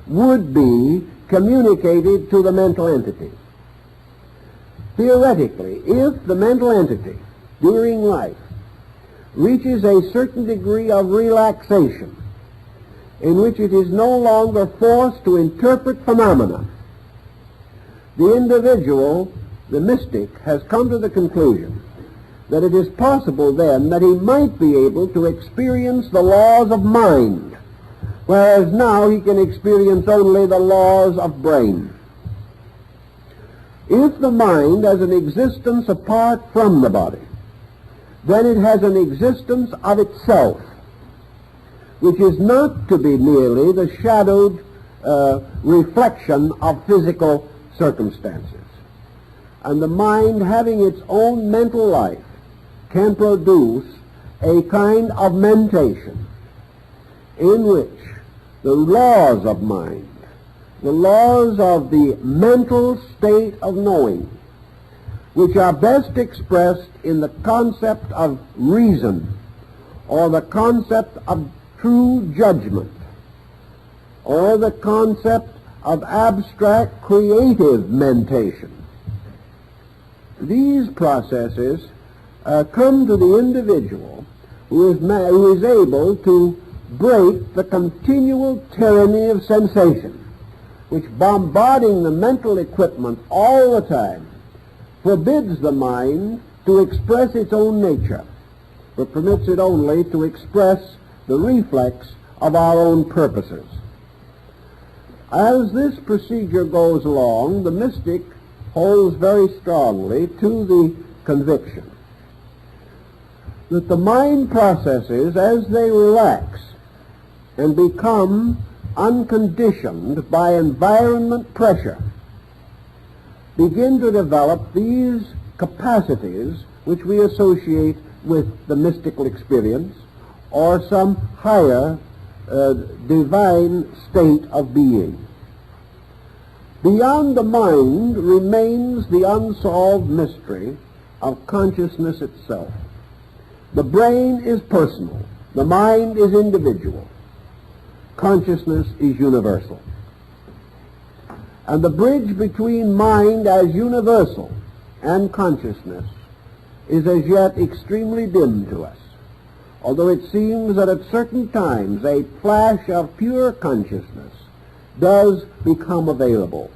S1: would be communicated to the mental entity. Theoretically, if the mental entity during life reaches a certain degree of relaxation in which it is no longer forced to interpret phenomena, the individual, the mystic, has come to the conclusion that it is possible then that he might be able to experience the laws of mind, whereas now he can experience only the laws of brain. If the mind has an existence apart from the body, then it has an existence of itself, which is not to be merely the shadowed reflection of physical circumstances. And the mind, having its own mental life, can produce a kind of mentation in which the laws of mind, the laws of the mental state of knowing, which are best expressed in the concept of reason or the concept of true judgment or the concept of abstract creative mentation, these processes come to the individual who is able to break the continual tyranny of sensation, which, bombarding the mental equipment all the time, forbids the mind to express its own nature, but permits it only to express the reflex of our own purposes. As this procedure goes along, the mystic holds very strongly to the conviction that the mind processes, as they relax and become unconditioned by environment pressure, begin to develop these capacities which we associate with the mystical experience or some higher divine state of being. Beyond the mind remains the unsolved mystery of consciousness itself. The brain is personal. The mind is individual. Consciousness is universal. And the bridge between mind as universal and consciousness is as yet extremely dim to us, although it seems that at certain times a flash of pure consciousness does become available.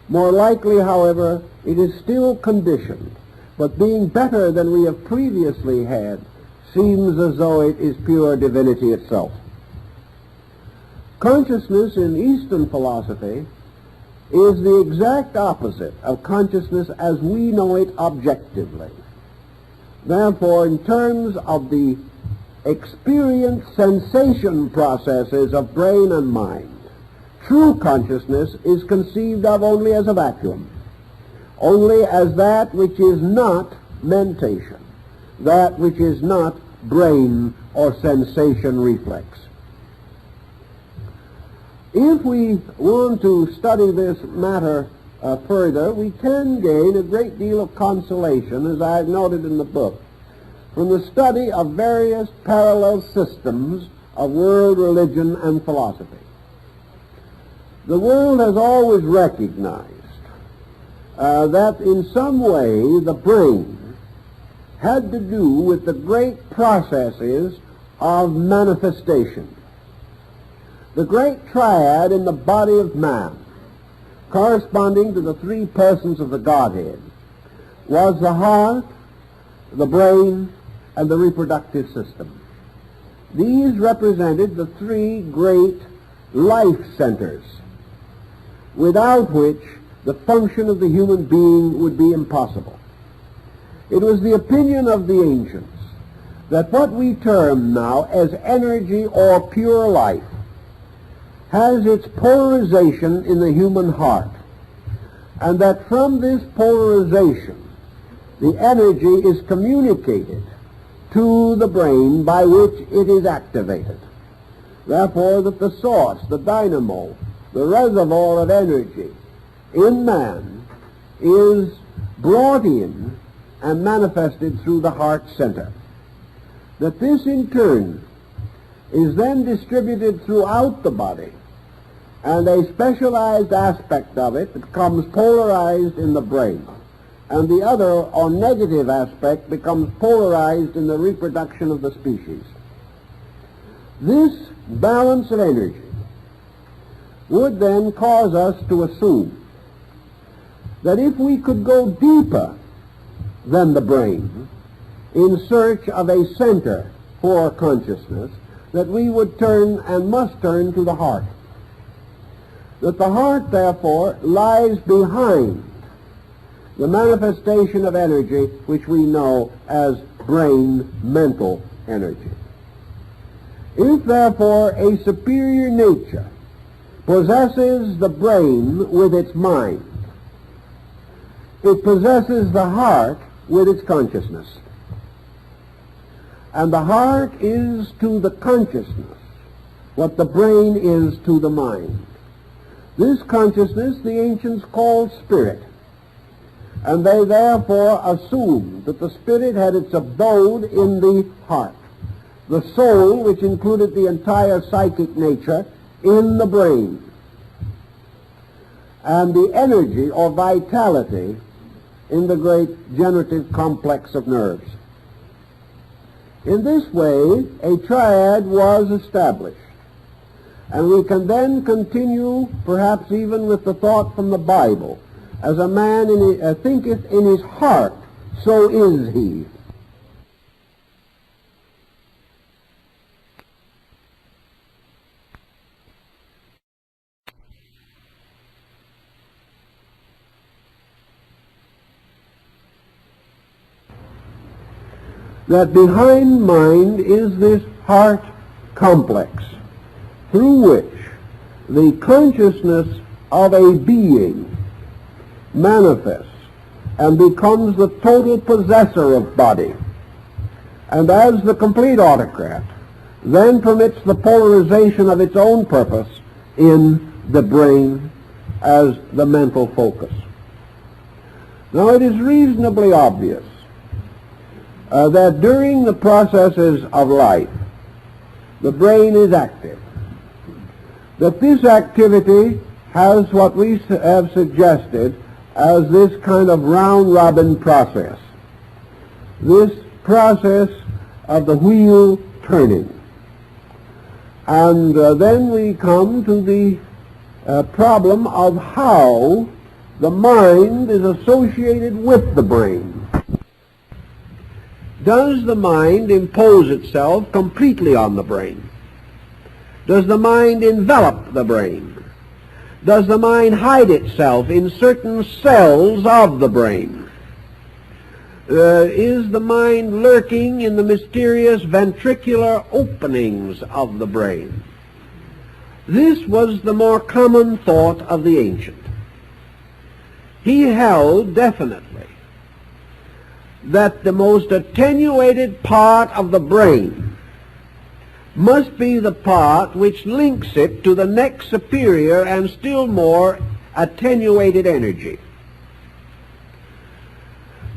S1: More likely, however, it is still conditioned, but being better than we have previously had, seems as though it is pure divinity itself. Consciousness in Eastern philosophy is the exact opposite of consciousness as we know it objectively. Therefore, in terms of the experience sensation processes of brain and mind, true consciousness is conceived of only as a vacuum, only as that which is not mentation, that which is not brain or sensation reflex. If we want to study this matter further, we can gain a great deal of consolation, as I have noted in the book, from the study of various parallel systems of world religion and philosophy. The world has always recognized that in some way the brain had to do with the great processes of manifestation. The great triad in the body of man, corresponding to the three persons of the Godhead, was the heart, the brain, and the reproductive system. These represented the three great life centers, without which the function of the human being would be impossible. It was the opinion of the ancients that what we term now as energy or pure life has its polarization in the human heart, and that from this polarization the energy is communicated to the brain by which it is activated. Therefore, that the source, the dynamo, the reservoir of energy in man is brought in and manifested through the heart center. That this in turn is then distributed throughout the body, and a specialized aspect of it becomes polarized in the brain, and the other or negative aspect becomes polarized in the reproduction of the species. This balance of energy would then cause us to assume that if we could go deeper than the brain in search of a center for consciousness, that we would turn and must turn to the heart. That the heart, therefore, lies behind the manifestation of energy which we know as brain mental energy. If, therefore, a superior nature possesses the brain with its mind, it possesses the heart with its consciousness. And the heart is to the consciousness what the brain is to the mind. This consciousness the ancients called spirit, and they therefore assumed that the spirit had its abode in the heart, the soul, which included the entire psychic nature, in the brain, and the energy or vitality in the great generative complex of nerves. In this way, a triad was established. And we can then continue, perhaps even with the thought from the Bible, as a man thinketh in his heart, so is he. That behind mind is this heart complex, through which the consciousness of a being manifests and becomes the total possessor of body, and as the complete autocrat, then permits the polarization of its own purpose in the brain as the mental focus. Now it is reasonably obvious that during the processes of life, the brain is active. That this activity has what we have suggested as this kind of round-robin process. This process of the wheel turning. And then we come to the problem of how the mind is associated with the brain. Does the mind impose itself completely on the brain? Does the mind envelop the brain? Does the mind hide itself in certain cells of the brain? Is the mind lurking in the mysterious ventricular openings of the brain? This was the more common thought of the ancient. He held definitely that the most attenuated part of the brain must be the part which links it to the next superior and still more attenuated energy.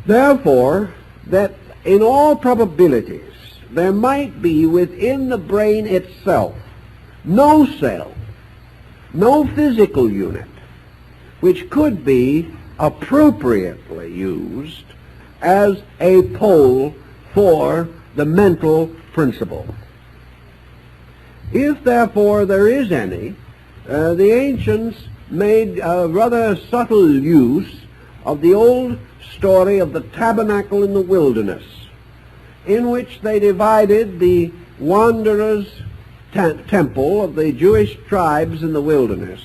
S1: Therefore, that in all probabilities there might be within the brain itself no cell, no physical unit, which could be appropriately used as a pole for the mental principle. If, therefore, there is any, the ancients made a rather subtle use of the old story of the tabernacle in the wilderness, in which they divided the wanderers' temple of the Jewish tribes in the wilderness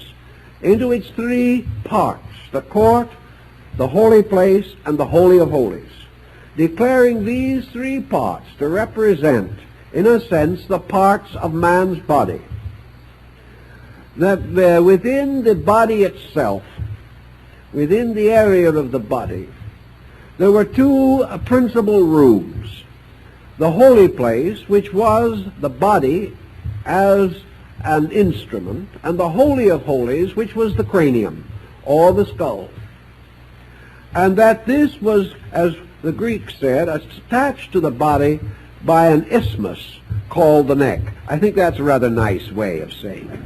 S1: into its three parts: the court, the holy place, and the Holy of Holies, declaring these three parts to represent, in a sense, the parts of man's body. That within the body itself, within the area of the body, there were two principal rooms. The holy place, which was the body as an instrument, and the Holy of Holies, which was the cranium, or the skull. And that this was, as the Greeks said, attached to the body by an isthmus called the neck. I think that's a rather nice way of saying it.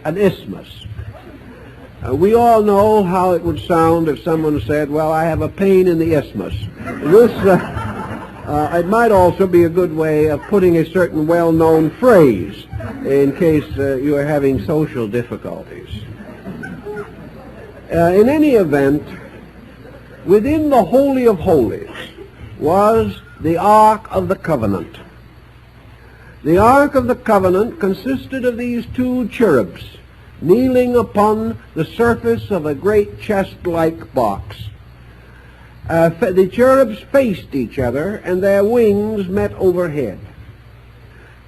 S1: An isthmus. We all know how it would sound if someone said, well, I have a pain in the isthmus. It might also be a good way of putting a certain well-known phrase in case you are having social difficulties. In any event, within the Holy of Holies was the Ark of the Covenant. The Ark of the Covenant consisted of these two cherubs kneeling upon the surface of a great chest-like box. The cherubs faced each other, and their wings met overhead.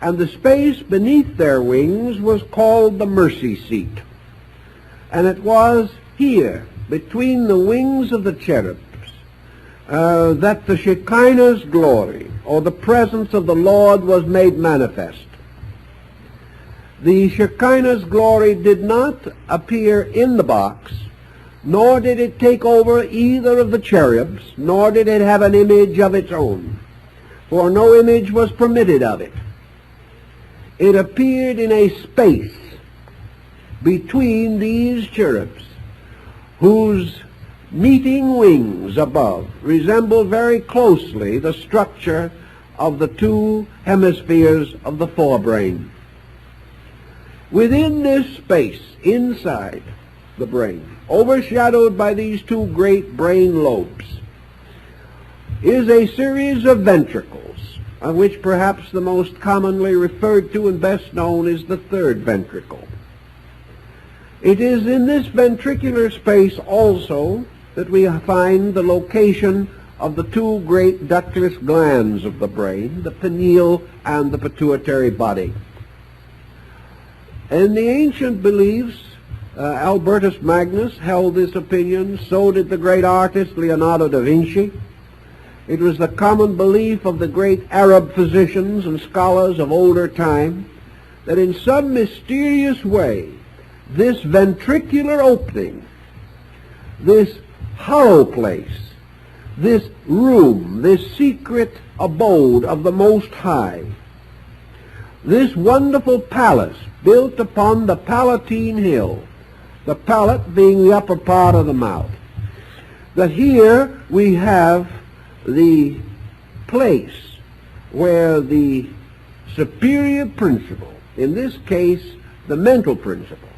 S1: And the space beneath their wings was called the mercy seat. And it was here, between the wings of the cherubs, that the Shekinah's glory, or the presence of the Lord, was made manifest. The Shekinah's glory did not appear in the box, nor did it take over either of the cherubs, nor did it have an image of its own, for no image was permitted of it. It appeared in a space between these cherubs, whose meeting wings above resemble very closely the structure of the two hemispheres of the forebrain. Within this space, inside the brain, overshadowed by these two great brain lobes, is a series of ventricles, of which perhaps the most commonly referred to and best known is the third ventricle. It is in this ventricular space also that we find the location of the two great ductless glands of the brain, the pineal and the pituitary body. In the ancient beliefs, Albertus Magnus held this opinion, so did the great artist Leonardo da Vinci. It was the common belief of the great Arab physicians and scholars of older time that in some mysterious way this ventricular opening, this hollow place, this room, this secret abode of the Most High, this wonderful palace built upon the Palatine Hill, the palate being the upper part of the mouth, that here we have the place where the superior principle, in this case the mental principle,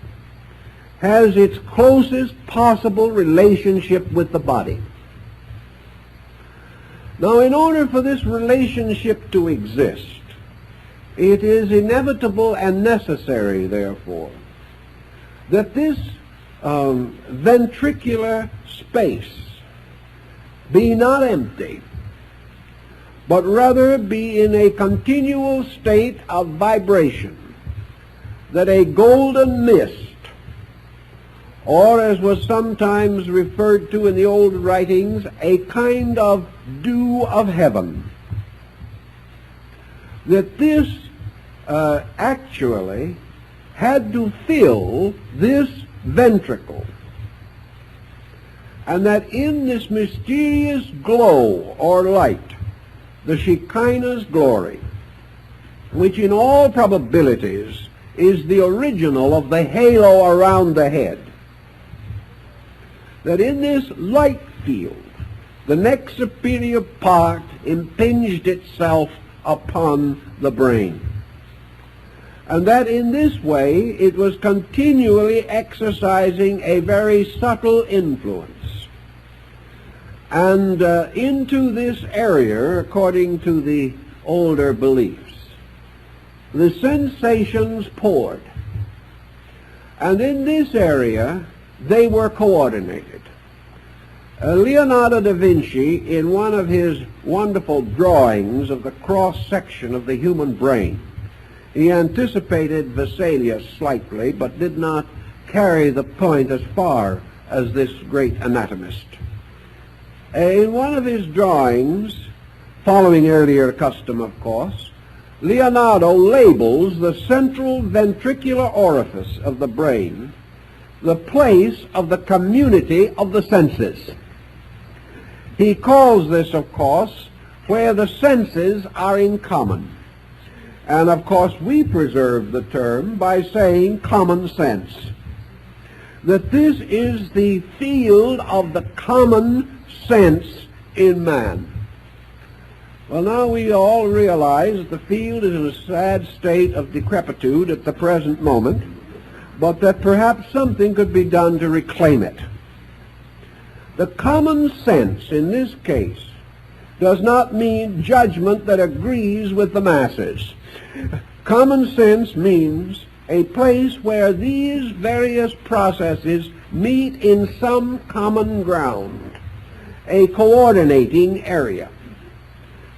S1: has its closest possible relationship with the body. Now, in order for this relationship to exist, it is inevitable and necessary, therefore, that this ventricular space be not empty, but rather be in a continual state of vibration, that a golden mist, or as was sometimes referred to in the old writings, a kind of dew of heaven, that this actually had to fill this ventricle, and that in this mysterious glow or light, the Shekinah's glory, which in all probabilities is the original of the halo around the head, that in this light field the next superior part impinged itself upon the brain, and that in this way it was continually exercising a very subtle influence. And into this area, according to the older beliefs, the sensations poured, and in this area they were coordinated. Leonardo da Vinci, in one of his wonderful drawings of the cross-section of the human brain, he anticipated Vesalius slightly, but did not carry the point as far as this great anatomist. In one of his drawings, following earlier custom of course, Leonardo labels the central ventricular orifice of the brain the place of the community of the senses. He calls this, of course, where the senses are in common. And of course we preserve the term by saying common sense. That this is the field of the common sense in man. Well, now we all realize that the field is in a sad state of decrepitude at the present moment, but that perhaps something could be done to reclaim it. The common sense in this case does not mean judgment that agrees with the masses. Common sense means a place where these various processes meet in some common ground, a coordinating area.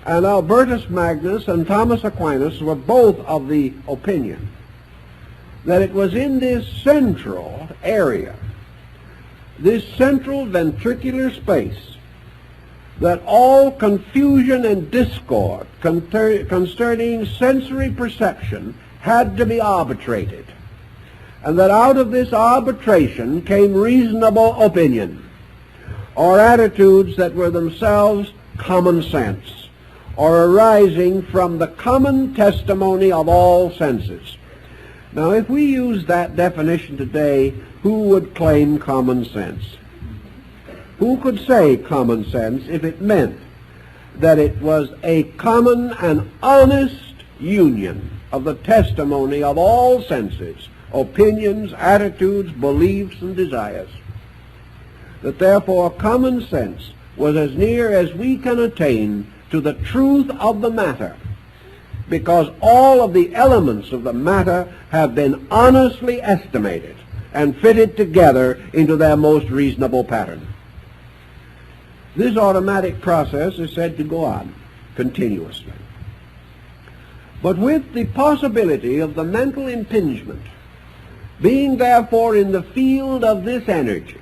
S1: And Albertus Magnus and Thomas Aquinas were both of the opinion that it was in this central area, this central ventricular space, that all confusion and discord concerning sensory perception had to be arbitrated, and that out of this arbitration came reasonable opinion, or attitudes that were themselves common sense, or arising from the common testimony of all senses. Now, if we use that definition today, who would claim common sense? Who could say common sense if it meant that it was a common and honest union of the testimony of all senses, opinions, attitudes, beliefs, and desires? That therefore common sense was as near as we can attain to the truth of the matter, because all of the elements of the matter have been honestly estimated and fitted together into their most reasonable pattern. This automatic process is said to go on continuously. But with the possibility of the mental impingement being therefore in the field of this energy,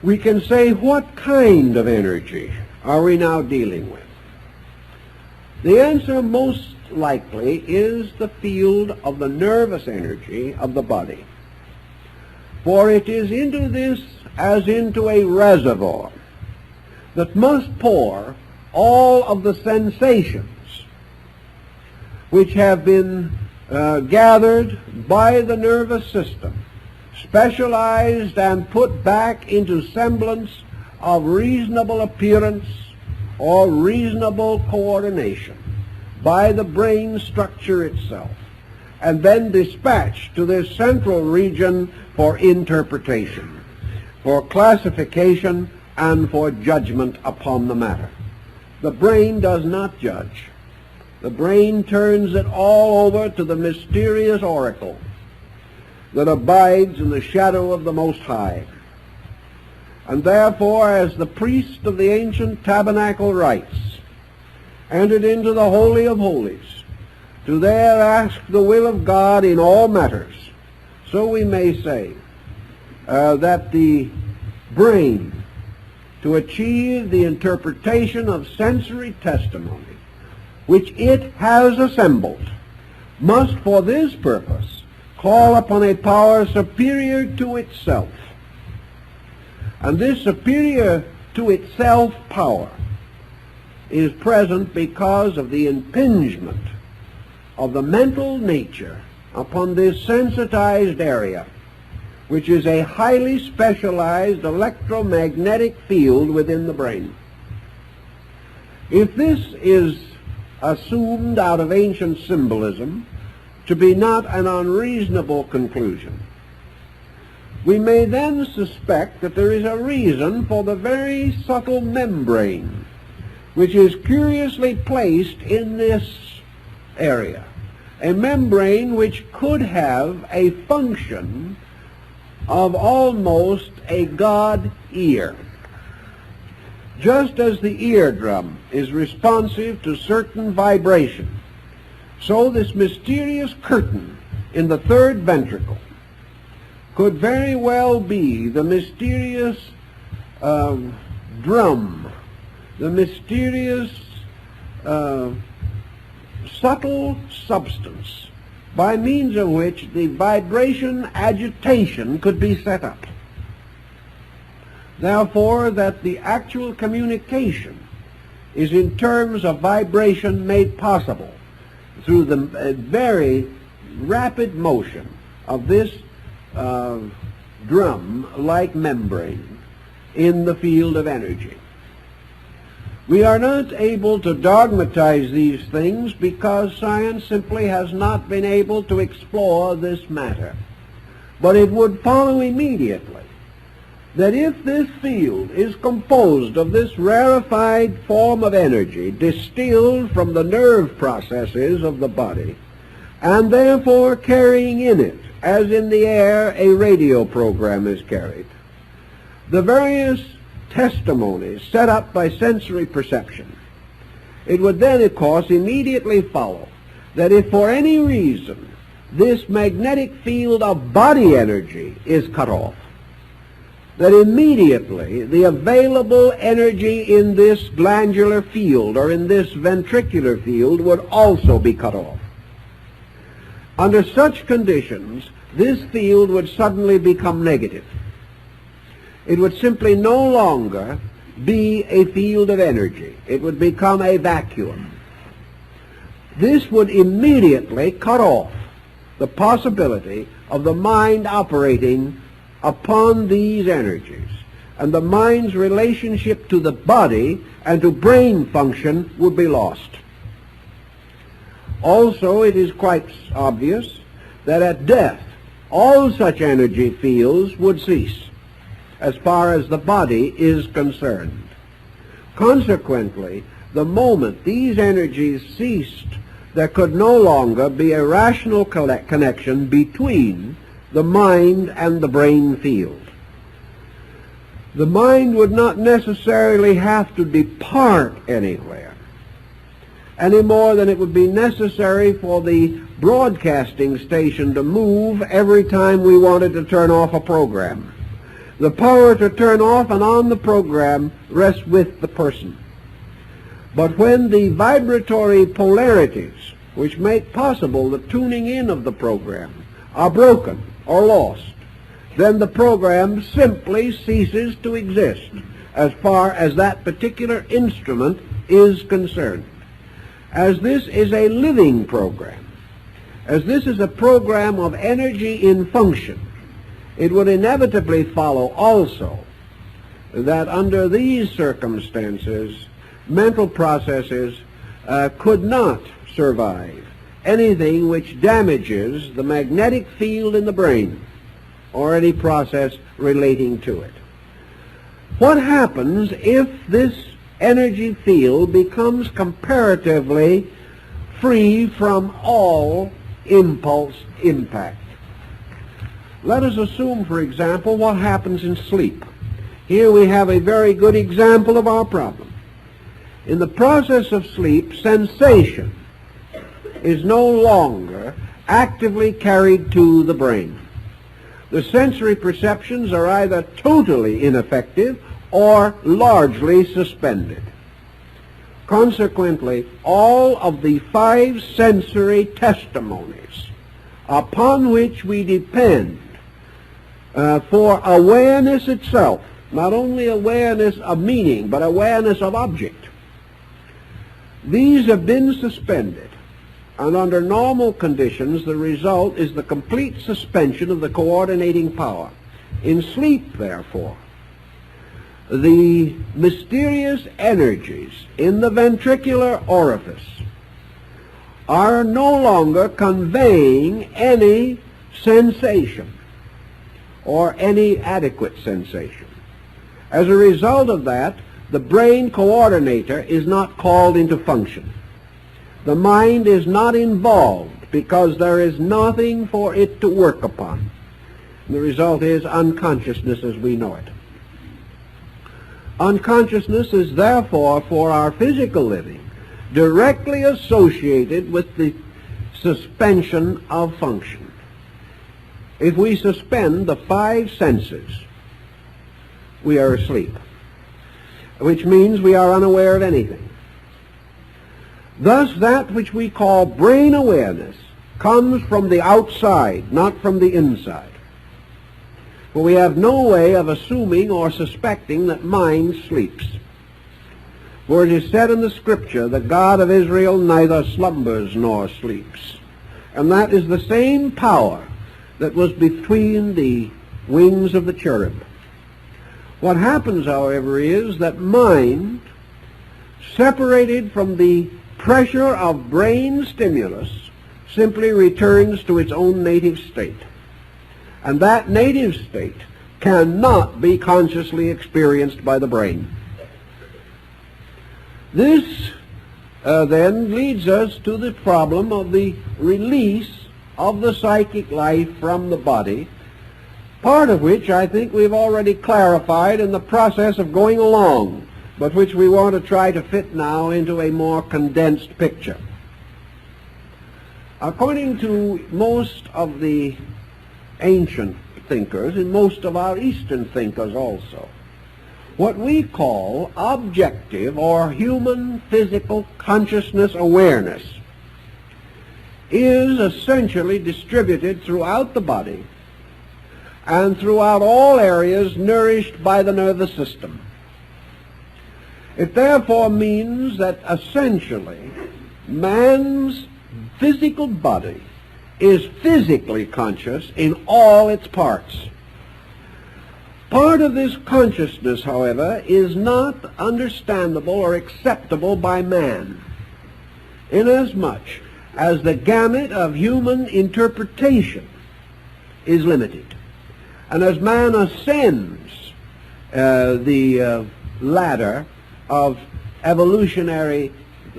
S1: we can say, what kind of energy are we now dealing with? The answer most likely is the field of the nervous energy of the body. For it is into this as into a reservoir that must pour all of the sensations which have been gathered by the nervous system, specialized and put back into semblance of reasonable appearance or reasonable coordination by the brain structure itself, and then dispatched to this central region for interpretation, for classification, and for judgment upon the matter. The brain does not judge. The brain turns it all over to the mysterious oracle that abides in the shadow of the Most High. And therefore, as the priest of the ancient tabernacle rites entered into the Holy of Holies to there ask the will of God in all matters, so we may say that the brain, to achieve the interpretation of sensory testimony which it has assembled, must for this purpose call upon a power superior to itself. And this superior to itself power is present because of the impingement of the mental nature upon this sensitized area, which is a highly specialized electromagnetic field within the brain. If this is assumed out of ancient symbolism to be not an unreasonable conclusion, we may then suspect that there is a reason for the very subtle membrane which is curiously placed in this area, a membrane which could have a function of almost a God ear. Just as the eardrum is responsive to certain vibration, so this mysterious curtain in the third ventricle could very well be the mysterious drum, the mysterious subtle substance by means of which the vibration agitation could be set up. Therefore, that the actual communication is in terms of vibration made possible through the very rapid motion of this drum-like membrane in the field of energy. We are not able to dogmatize these things because science simply has not been able to explore this matter. But it would follow immediately that if this field is composed of this rarefied form of energy distilled from the nerve processes of the body, and therefore carrying in it, as in the air a radio program is carried, the various testimonies set up by sensory perception, it would then, of course, immediately follow that if for any reason this magnetic field of body energy is cut off, that immediately the available energy in this glandular field or in this ventricular field would also be cut off. Under such conditions, this field would suddenly become negative. It would simply no longer be a field of energy. It would become a vacuum. This would immediately cut off the possibility of the mind operating upon these energies and the mind's relationship to the body and to brain function would be lost. Also, it is quite obvious that at death, all such energy fields would cease as far as the body is concerned. Consequently, the moment these energies ceased, there could no longer be a rational connection between the mind and the brain field. The mind would not necessarily have to depart anywhere, any more than it would be necessary for the broadcasting station to move every time we wanted to turn off a program. The power to turn off and on the program rests with the person. But when the vibratory polarities, which make possible the tuning in of the program, are broken or lost, then the program simply ceases to exist as far as that particular instrument is concerned. As this is a living program, as this is a program of energy in function, it would inevitably follow also that under these circumstances, mental processes could not survive anything which damages the magnetic field in the brain or any process relating to it. What happens if this energy field becomes comparatively free from all impulse impact? Let us assume, for example, what happens in sleep. Here we have a very good example of our problem. In the process of sleep, sensation is no longer actively carried to the brain. The sensory perceptions are either totally ineffective or largely suspended. Consequently, all of the 5 sensory testimonies upon which we depend for awareness itself, not only awareness of meaning, but awareness of object, these have been suspended. And under normal conditions, the result is the complete suspension of the coordinating power. In sleep, therefore, the mysterious energies in the ventricular orifice are no longer conveying any sensation or any adequate sensation. As a result of that, the brain coordinator is not called into function. The mind is not involved because there is nothing for it to work upon. And the result is unconsciousness as we know it. Unconsciousness is therefore, for our physical living, directly associated with the suspension of function. If we suspend the 5 senses, we are asleep, which means we are unaware of anything. Thus, that which we call brain awareness comes from the outside, not from the inside. For we have no way of assuming or suspecting that mind sleeps. For it is said in the Scripture, the God of Israel neither slumbers nor sleeps. And that is the same power that was between the wings of the cherub. What happens, however, is that mind, separated from the pressure of brain stimulus, simply returns to its own native state. And that native state cannot be consciously experienced by the brain. This then leads us to the problem of the release of the psychic life from the body, part of which I think we've already clarified in the process of going along, but which we want to try to fit now into a more condensed picture. According to most of the ancient thinkers, and most of our Eastern thinkers also, what we call objective or human physical consciousness awareness is essentially distributed throughout the body and throughout all areas nourished by the nervous system. It therefore means that essentially man's physical body is physically conscious in all its parts. Part of this consciousness, however, is not understandable or acceptable by man, inasmuch as the gamut of human interpretation is limited. And as man ascends the ladder of evolutionary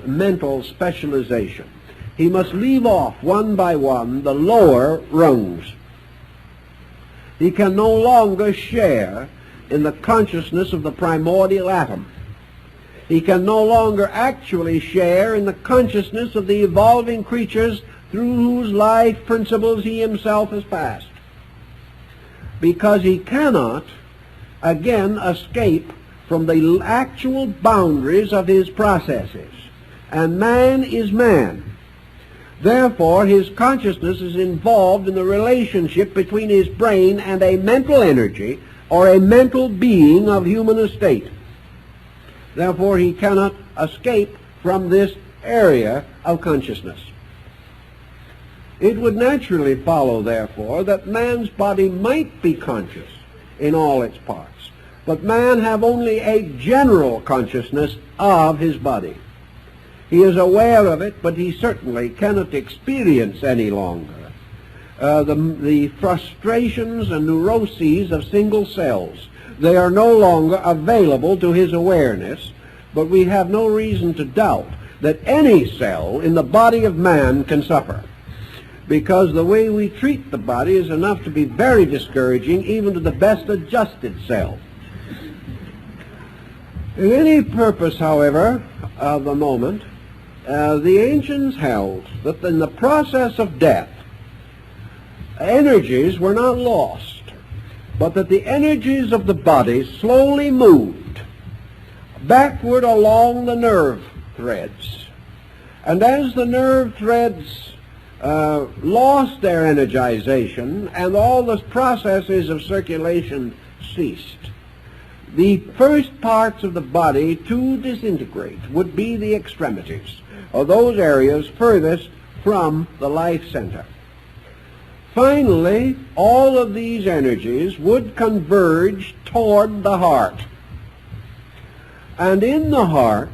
S1: mental specialization, he must leave off one by one the lower rungs. He can no longer share in the consciousness of the primordial atom. He can no longer actually share in the consciousness of the evolving creatures through whose life principles he himself has passed, because he cannot again escape from the actual boundaries of his processes. And man is man. Therefore, his consciousness is involved in the relationship between his brain and a mental energy or a mental being of human estate. Therefore, he cannot escape from this area of consciousness. It would naturally follow, therefore, that man's body might be conscious in all its parts, but man have only a general consciousness of his body. He is aware of it, but he certainly cannot experience any longer the frustrations and neuroses of single cells. They are no longer available to his awareness, but we have no reason to doubt that any cell in the body of man can suffer, because the way we treat the body is enough to be very discouraging even to the best adjusted cell. In any purpose, however, of the moment, the ancients held that in the process of death, energies were not lost, but that the energies of the body slowly moved backward along the nerve threads. And as the nerve threads lost their energization and all the processes of circulation ceased, the first parts of the body to disintegrate would be the extremities, or those areas furthest from the life center. Finally, all of these energies would converge toward the heart. And in the heart,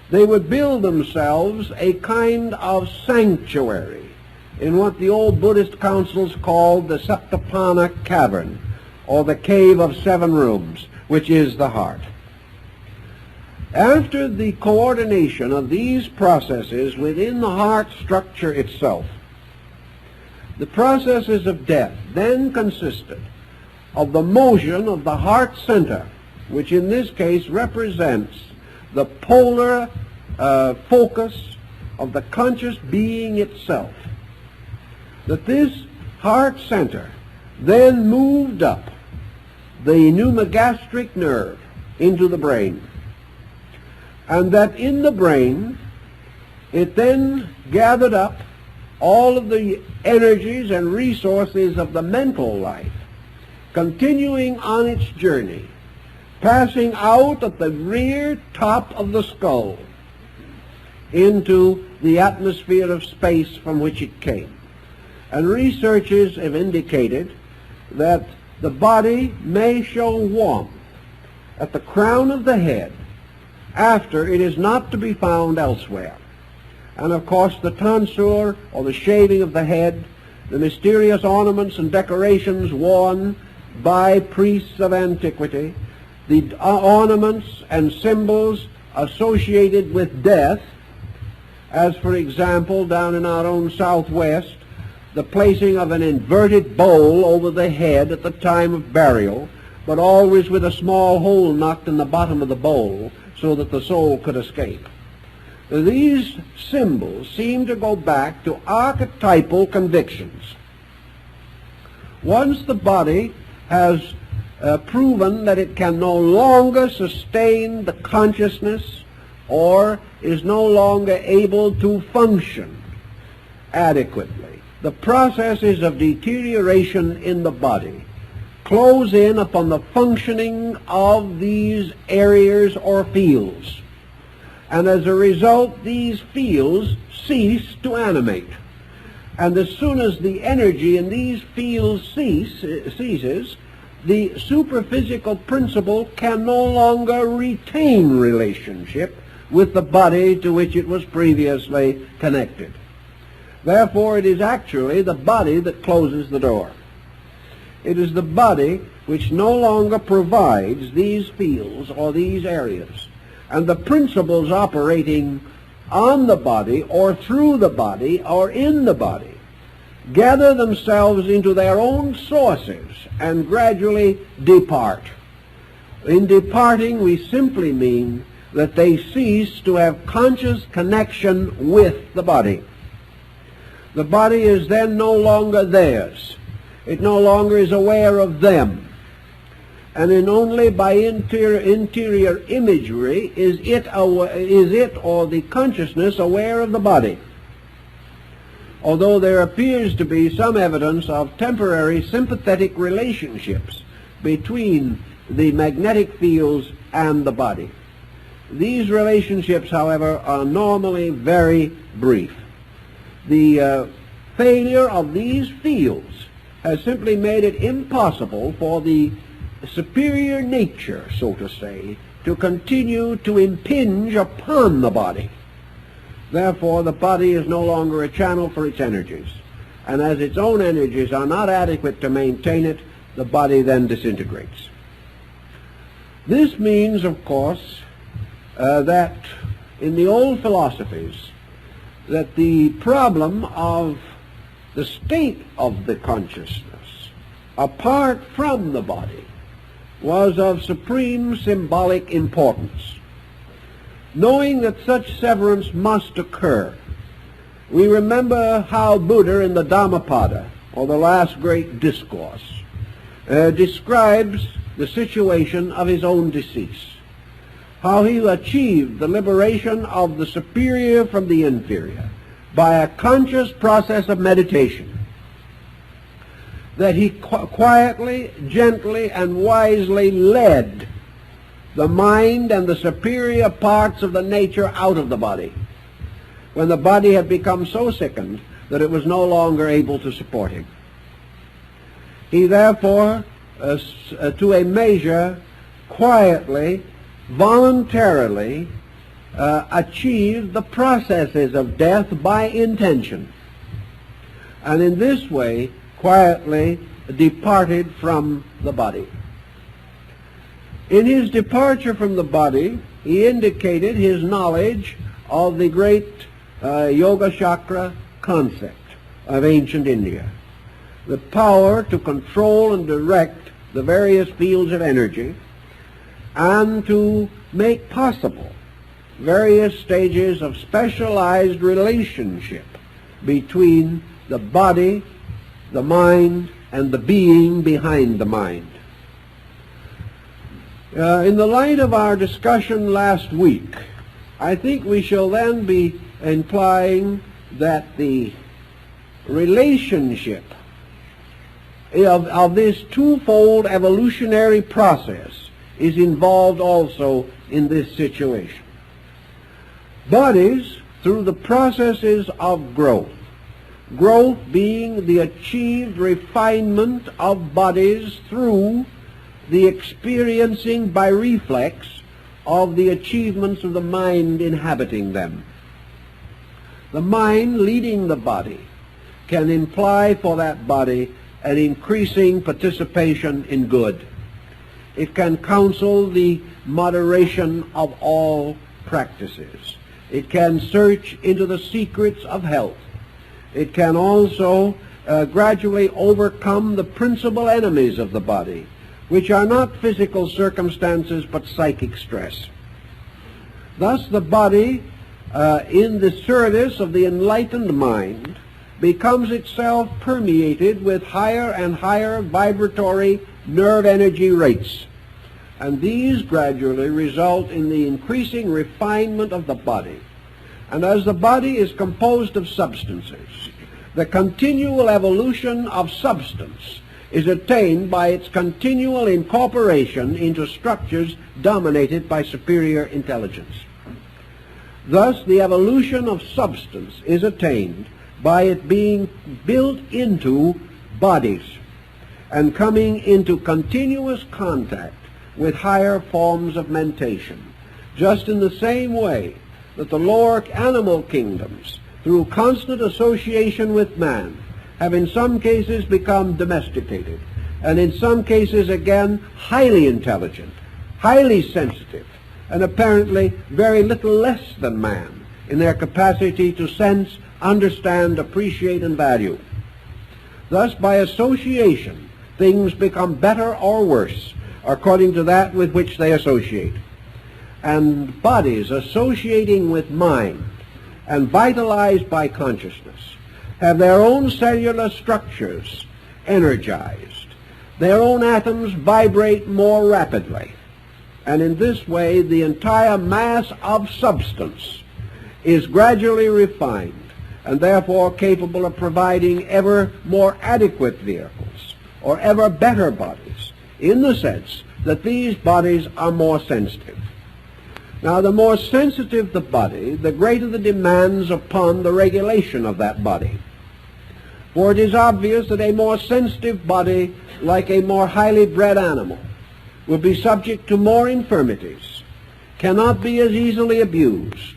S1: they would build themselves a kind of sanctuary in what the old Buddhist councils called the Septapana cavern, or the cave of 7 rooms, which is the heart. After the coordination of these processes within the heart structure itself, the processes of death then consisted of the motion of the heart center, which in this case represents the polar focus of the conscious being itself. That this heart center then moved up the pneumogastric nerve into the brain, and that in the brain it then gathered up all of the energies and resources of the mental life, continuing on its journey, passing out at the rear top of the skull into the atmosphere of space from which it came. And researchers have indicated that the body may show warmth at the crown of the head after it is not to be found elsewhere. And of course the tonsure, or the shaving of the head, the mysterious ornaments and decorations worn by priests of antiquity, the ornaments and symbols associated with death, as for example down in our own Southwest, the placing of an inverted bowl over the head at the time of burial, but always with a small hole knocked in the bottom of the bowl so that the soul could escape. These symbols seem to go back to archetypal convictions. Once the body has proven that it can no longer sustain the consciousness or is no longer able to function adequately, the processes of deterioration in the body close in upon the functioning of these areas or fields. And as a result, these fields cease to animate. And as soon as the energy in these fields ceases, the superphysical principle can no longer retain relationship with the body to which it was previously connected. Therefore, it is actually the body that closes the door. It is the body which no longer provides these fields or these areas. And the principles operating on the body or through the body or in the body gather themselves into their own sources and gradually depart. In departing, we simply mean that they cease to have conscious connection with the body. The body is then no longer theirs. It no longer is aware of them. And in only by interior imagery is it or the consciousness aware of the body. Although there appears to be some evidence of temporary sympathetic relationships between the magnetic fields and the body. These relationships, however, are normally very brief. The failure of these fields has simply made it impossible for the superior nature, so to say, to continue to impinge upon the body. Therefore, the body is no longer a channel for its energies. And as its own energies are not adequate to maintain it, the body then disintegrates. This means, of course, that in the old philosophies, that the problem of the state of the consciousness, apart from the body, was of supreme symbolic importance. Knowing that such severance must occur, we remember how Buddha in the Dhammapada, or the last great discourse, describes the situation of his own decease, how he achieved the liberation of the superior from the inferior by a conscious process of meditation, that he quietly, gently, and wisely led the mind and the superior parts of the nature out of the body, when the body had become so sickened that it was no longer able to support him. He therefore, to a measure, quietly, voluntarily, achieved the processes of death by intention, and in this way quietly departed from the body. In his departure from the body, he indicated his knowledge of the great Yoga Chakra concept of ancient India, the power to control and direct the various fields of energy and to make possible various stages of specialized relationship between the body, the mind, and the being behind the mind. In the light of our discussion last week, I think we shall then be implying that the relationship of this twofold evolutionary process is involved also in this situation. Bodies, through the processes of growth being the achieved refinement of bodies through the experiencing by reflex of the achievements of the mind inhabiting them. The mind leading the body can imply for that body an increasing participation in good. It can counsel the moderation of all practices. It can search into the secrets of health. It can also gradually overcome the principal enemies of the body, which are not physical circumstances but psychic stress. Thus the body, in the service of the enlightened mind, becomes itself permeated with higher and higher vibratory nerve energy rates. And these gradually result in the increasing refinement of the body. And as the body is composed of substances, the continual evolution of substance is attained by its continual incorporation into structures dominated by superior intelligence. Thus, the evolution of substance is attained by it being built into bodies. and coming into continuous contact with higher forms of mentation, just in the same way that the lower animal kingdoms, through constant association with man, have in some cases become domesticated, and in some cases again highly intelligent, highly sensitive, and apparently very little less than man in their capacity to sense, understand, appreciate, and value. Thus, by association, things become better or worse according to that with which they associate. And bodies associating with mind and vitalized by consciousness have their own cellular structures energized. Their own atoms vibrate more rapidly. And in this way, the entire mass of substance is gradually refined and therefore capable of providing ever more adequate vehicles or ever better bodies, in the sense that these bodies are more sensitive. Now, the more sensitive the body, the greater the demands upon the regulation of that body. For it is obvious that a more sensitive body, like a more highly bred animal, will be subject to more infirmities, cannot be as easily abused,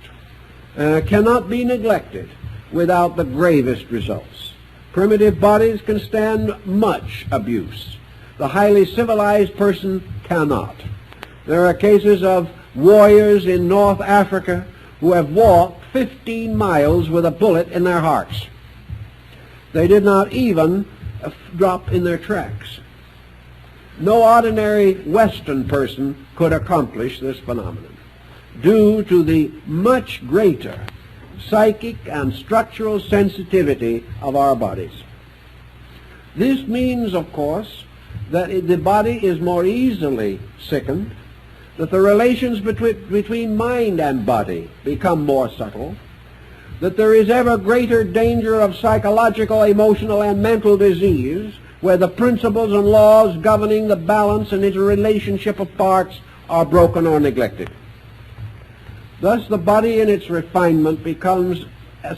S1: cannot be neglected without the gravest results. Primitive bodies can stand much abuse. The highly civilized person cannot. There are cases of warriors in North Africa who have walked 15 miles with a bullet in their hearts. They did not even drop in their tracks. No ordinary Western person could accomplish this phenomenon, due to the much greater psychic and structural sensitivity of our bodies. This means, of course, that the body is more easily sickened, that the relations between mind and body become more subtle, that there is ever greater danger of psychological, emotional, and mental disease, where the principles and laws governing the balance and interrelationship of parts are broken or neglected. Thus, the body in its refinement becomes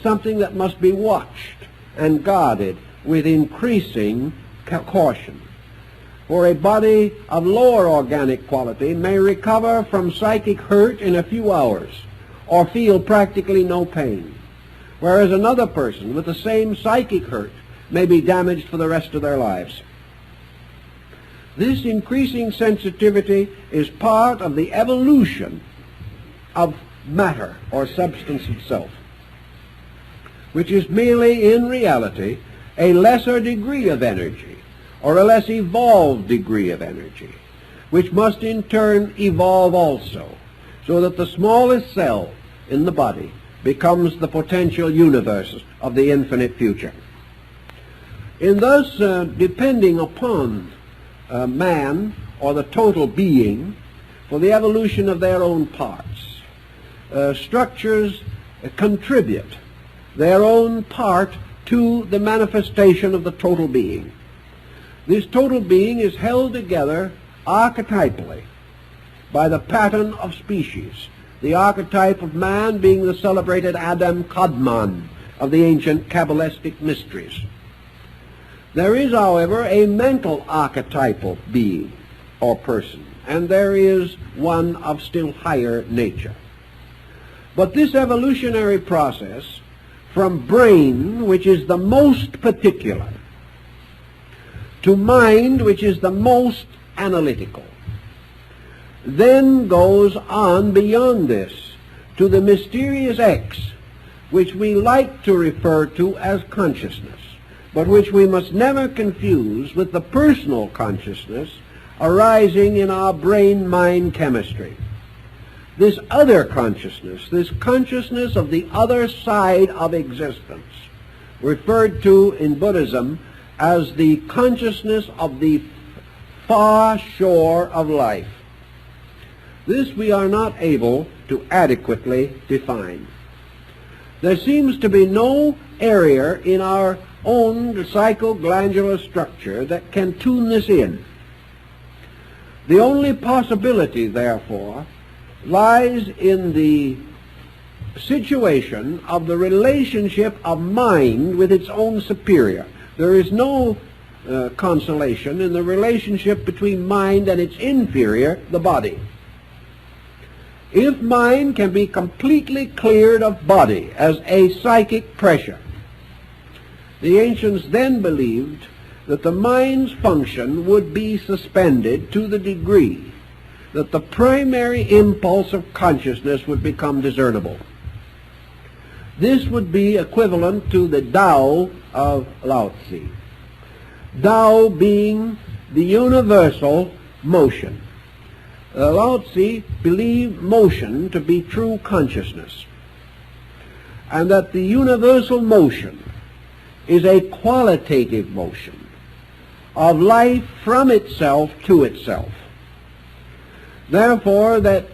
S1: something that must be watched and guarded with increasing caution. For a body of lower organic quality may recover from psychic hurt in a few hours or feel practically no pain, whereas another person with the same psychic hurt may be damaged for the rest of their lives. This increasing sensitivity is part of the evolution of matter or substance itself, which is merely in reality a lesser degree of energy, or a less evolved degree of energy, which must in turn evolve also, so that the smallest cell in the body becomes the potential universe of the infinite future. In thus depending upon man, or the total being, for the evolution of their own parts, structures contribute their own part to the manifestation of the total being. This total being is held together archetypally by the pattern of species, the archetype of man being the celebrated Adam Kadmon of the ancient Kabbalistic mysteries. There is, however, a mental archetypal being or person, and there is one of still higher nature. But this evolutionary process from brain, which is the most particular, to mind, which is the most analytical, then goes on beyond this to the mysterious X, which we like to refer to as consciousness, but which we must never confuse with the personal consciousness arising in our brain-mind chemistry. This other consciousness, this consciousness of the other side of existence, referred to in Buddhism as the consciousness of the far shore of life. This we are not able to adequately define. There seems to be no area in our own psychoglandular structure that can tune this in. The only possibility, therefore, lies in the situation of the relationship of mind with its own superior. There is no consolation in the relationship between mind and its inferior, the body. If mind can be completely cleared of body as a psychic pressure, the ancients then believed that the mind's function would be suspended to the degree that the primary impulse of consciousness would become discernible. This would be equivalent to the Tao of Lao Tzu. Tao being the universal motion. Lao Tzu believed motion to be true consciousness, and that the universal motion is a qualitative motion of life from itself to itself. Therefore, that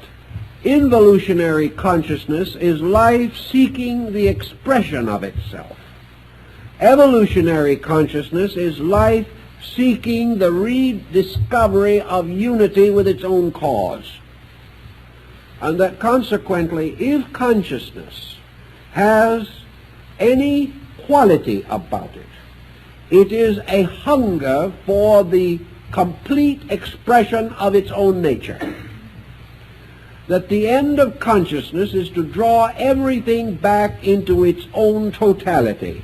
S1: involutionary consciousness is life seeking the expression of itself. Evolutionary consciousness is life seeking the rediscovery of unity with its own cause. And that consequently, if consciousness has any quality about it, it is a hunger for the complete expression of its own nature. That the end of consciousness is to draw everything back into its own totality,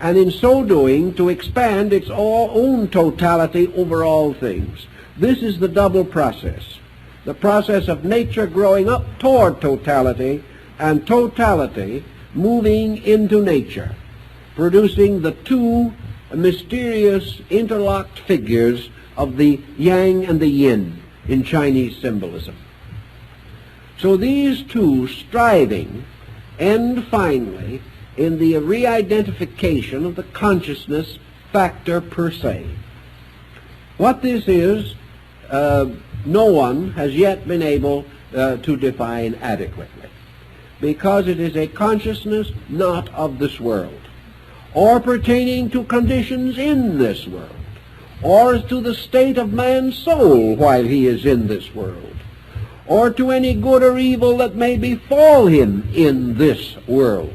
S1: and in so doing to expand its own totality over all things. This is the double process. The process of nature growing up toward totality, and totality moving into nature, producing the two mysterious interlocked figures of the yang and the yin in Chinese symbolism. So these two striving end finally in the re-identification of the consciousness factor per se. What this is, no one has yet been able to define adequately, because it is a consciousness not of this world, or pertaining to conditions in this world, or to the state of man's soul while he is in this world, or to any good or evil that may befall him in this world.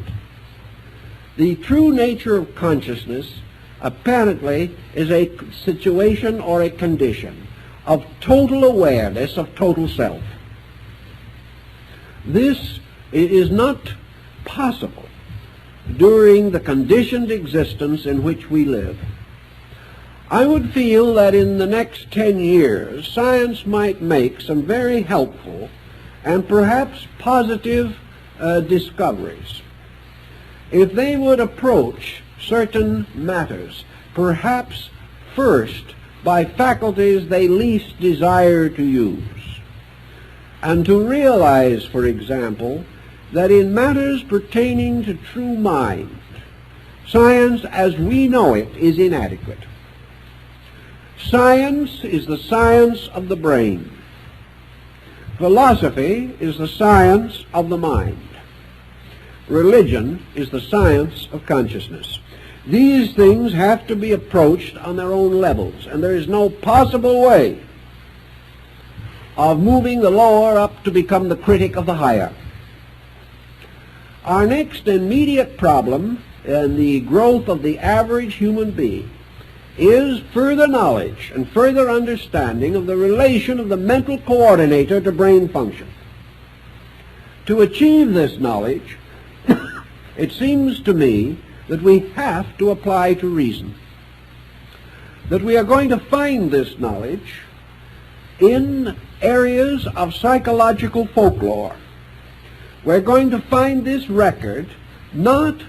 S1: The true nature of consciousness apparently is a situation or a condition of total awareness of total self. This is not possible during the conditioned existence in which we live. I would feel that in the next 10 years, science might make some very helpful and perhaps positive discoveries. If they would approach certain matters, perhaps first by faculties they least desire to use, and to realize, for example, that in matters pertaining to true mind, science as we know it is inadequate. Science is the science of the brain. Philosophy is the science of the mind. Religion is the science of consciousness. These things have to be approached on their own levels, and there is no possible way of moving the lower up to become the critic of the higher. Our next immediate problem in the growth of the average human being is further knowledge and further understanding of the relation of the mental coordinator to brain function. To achieve this knowledge, it seems to me that we have to apply to reason. That we are going to find this knowledge in areas of psychological folklore. We're going to find this record not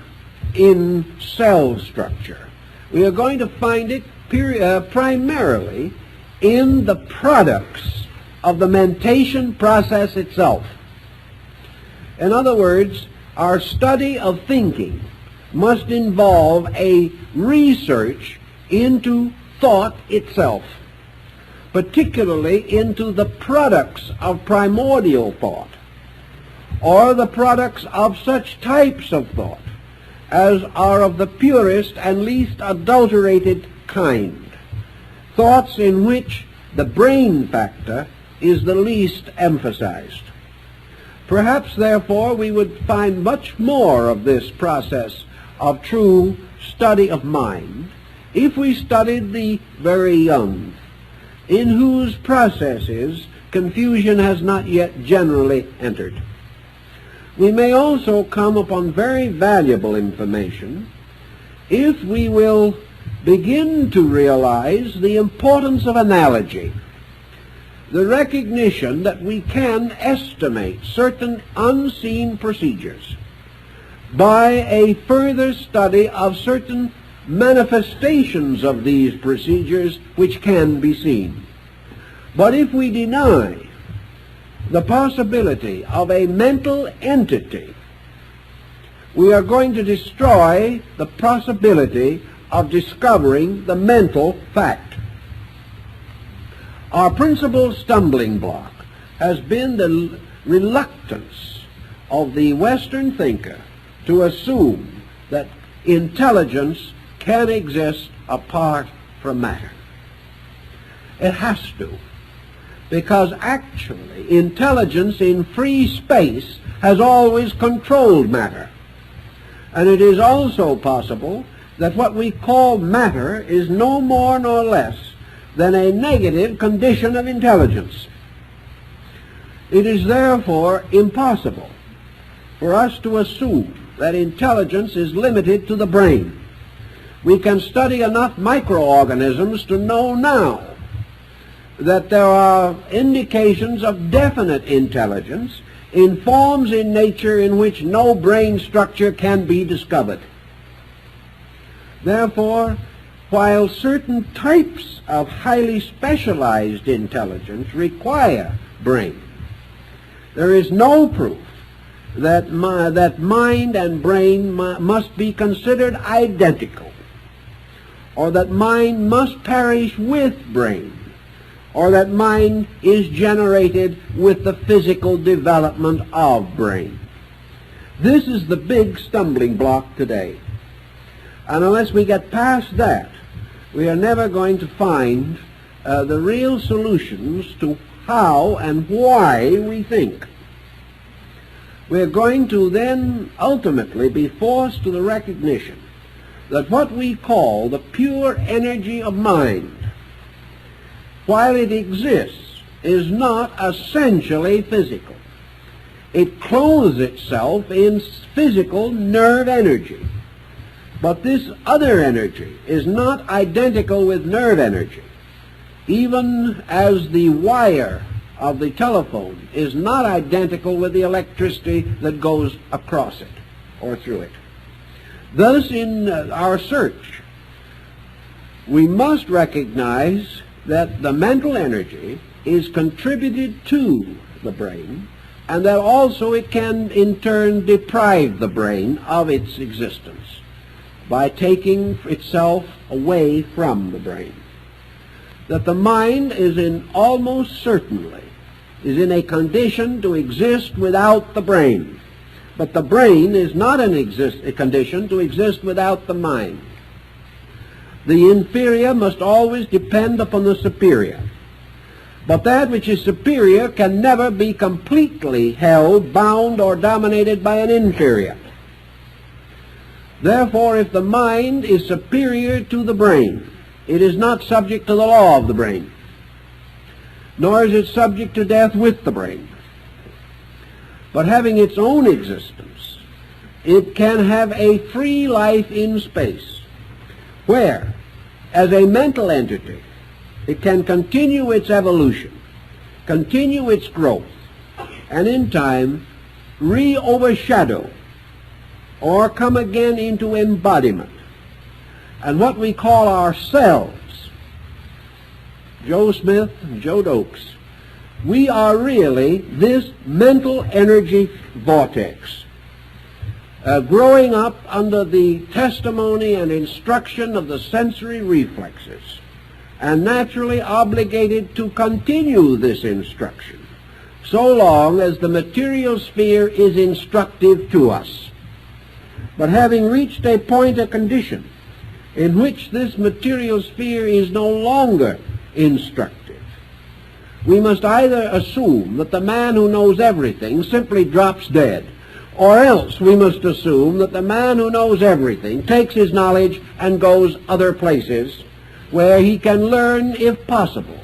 S1: in cell structure. We are going to find it primarily in the products of the mentation process itself. In other words, our study of thinking must involve a research into thought itself, particularly into the products of primordial thought, or the products of such types of thought as are of the purest and least adulterated kind, thoughts in which the brain factor is the least emphasized. Perhaps, therefore, we would find much more of this process of true study of mind if we studied the very young, in whose processes confusion has not yet generally entered. We may also come upon very valuable information if we will begin to realize the importance of analogy, the recognition that we can estimate certain unseen procedures by a further study of certain manifestations of these procedures which can be seen. But if we deny the possibility of a mental entity, we are going to destroy the possibility of discovering the mental fact. Our principal stumbling block has been the reluctance of the Western thinker to assume that intelligence can exist apart from matter. It has to, because actually intelligence in free space has always controlled matter. And it is also possible that what we call matter is no more nor less than a negative condition of intelligence. It is therefore impossible for us to assume that intelligence is limited to the brain. We can study enough microorganisms to know now that there are indications of definite intelligence in forms in nature in which no brain structure can be discovered. Therefore, while certain types of highly specialized intelligence require brain, there is no proof that mind and brain must be considered identical, or that mind must perish with brain, or that mind is generated with the physical development of brain. This is the big stumbling block today. And unless we get past that, we are never going to find the real solutions to how and why we think. We're going to then ultimately be forced to the recognition that what we call the pure energy of mind, while it exists, is not essentially physical. It clothes itself in physical nerve energy. But this other energy is not identical with nerve energy, even as the wire of the telephone is not identical with the electricity that goes across it or through it. Thus, in our search, we must recognize that the mental energy is contributed to the brain, and that also it can in turn deprive the brain of its existence by taking itself away from the brain. That the mind is almost certainly in a condition to exist without the brain, but the brain is not in a condition to exist without the mind. The inferior must always depend upon the superior, but that which is superior can never be completely held, bound, or dominated by an inferior. Therefore, if the mind is superior to the brain, it is not subject to the law of the brain, nor is it subject to death with the brain. But having its own existence, it can have a free life in space, where, as a mental entity, it can continue its evolution, continue its growth, and in time re-overshadow or come again into embodiment. And what we call ourselves, Joe Smith and Joe Dokes, we are really this mental energy vortex, growing up under the testimony and instruction of the sensory reflexes, and naturally obligated to continue this instruction so long as the material sphere is instructive to us. But having reached a point, a condition, in which this material sphere is no longer instructive, we must either assume that the man who knows everything simply drops dead, Or else we must assume that the man who knows everything takes his knowledge and goes other places where he can learn, if possible,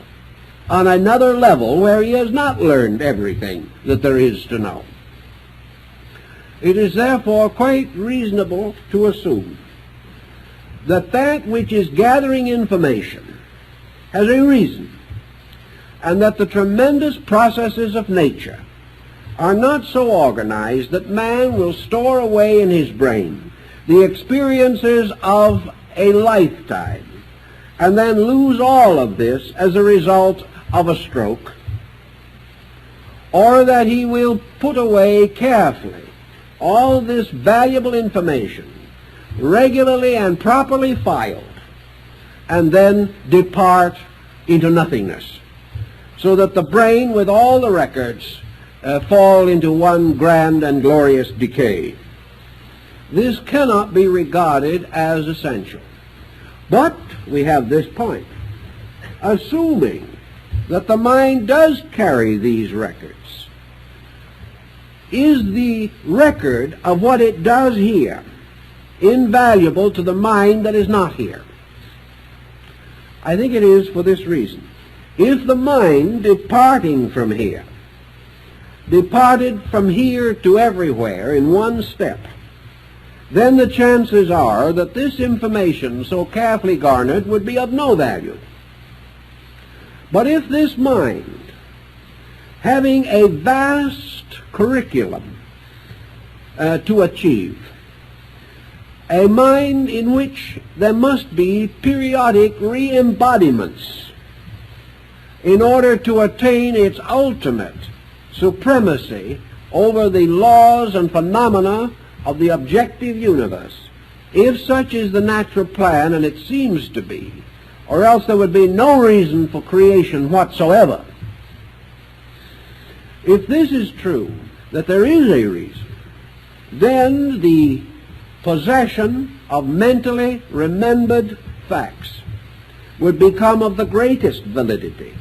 S1: on another level where he has not learned everything that there is to know. It is therefore quite reasonable to assume that that which is gathering information has a reason, and that the tremendous processes of nature are not so organized that man will store away in his brain the experiences of a lifetime and then lose all of this as a result of a stroke, or that he will put away carefully all this valuable information, regularly and properly filed, and then depart into nothingness, so that the brain with all the records fall into one grand and glorious decay. This cannot be regarded as essential. But we have this point. Assuming that the mind does carry these records, is the record of what it does here invaluable to the mind that is not here? I think it is for this reason. If the mind departing from here departed from here to everywhere in one step, then the chances are that this information so carefully garnered would be of no value. But if this mind, having a vast curriculum to achieve, a mind in which there must be periodic re-embodiments in order to attain its ultimate supremacy over the laws and phenomena of the objective universe, if such is the natural plan, and it seems to be, or else there would be no reason for creation whatsoever. If this is true, that there is a reason, then the possession of mentally remembered facts would become of the greatest validity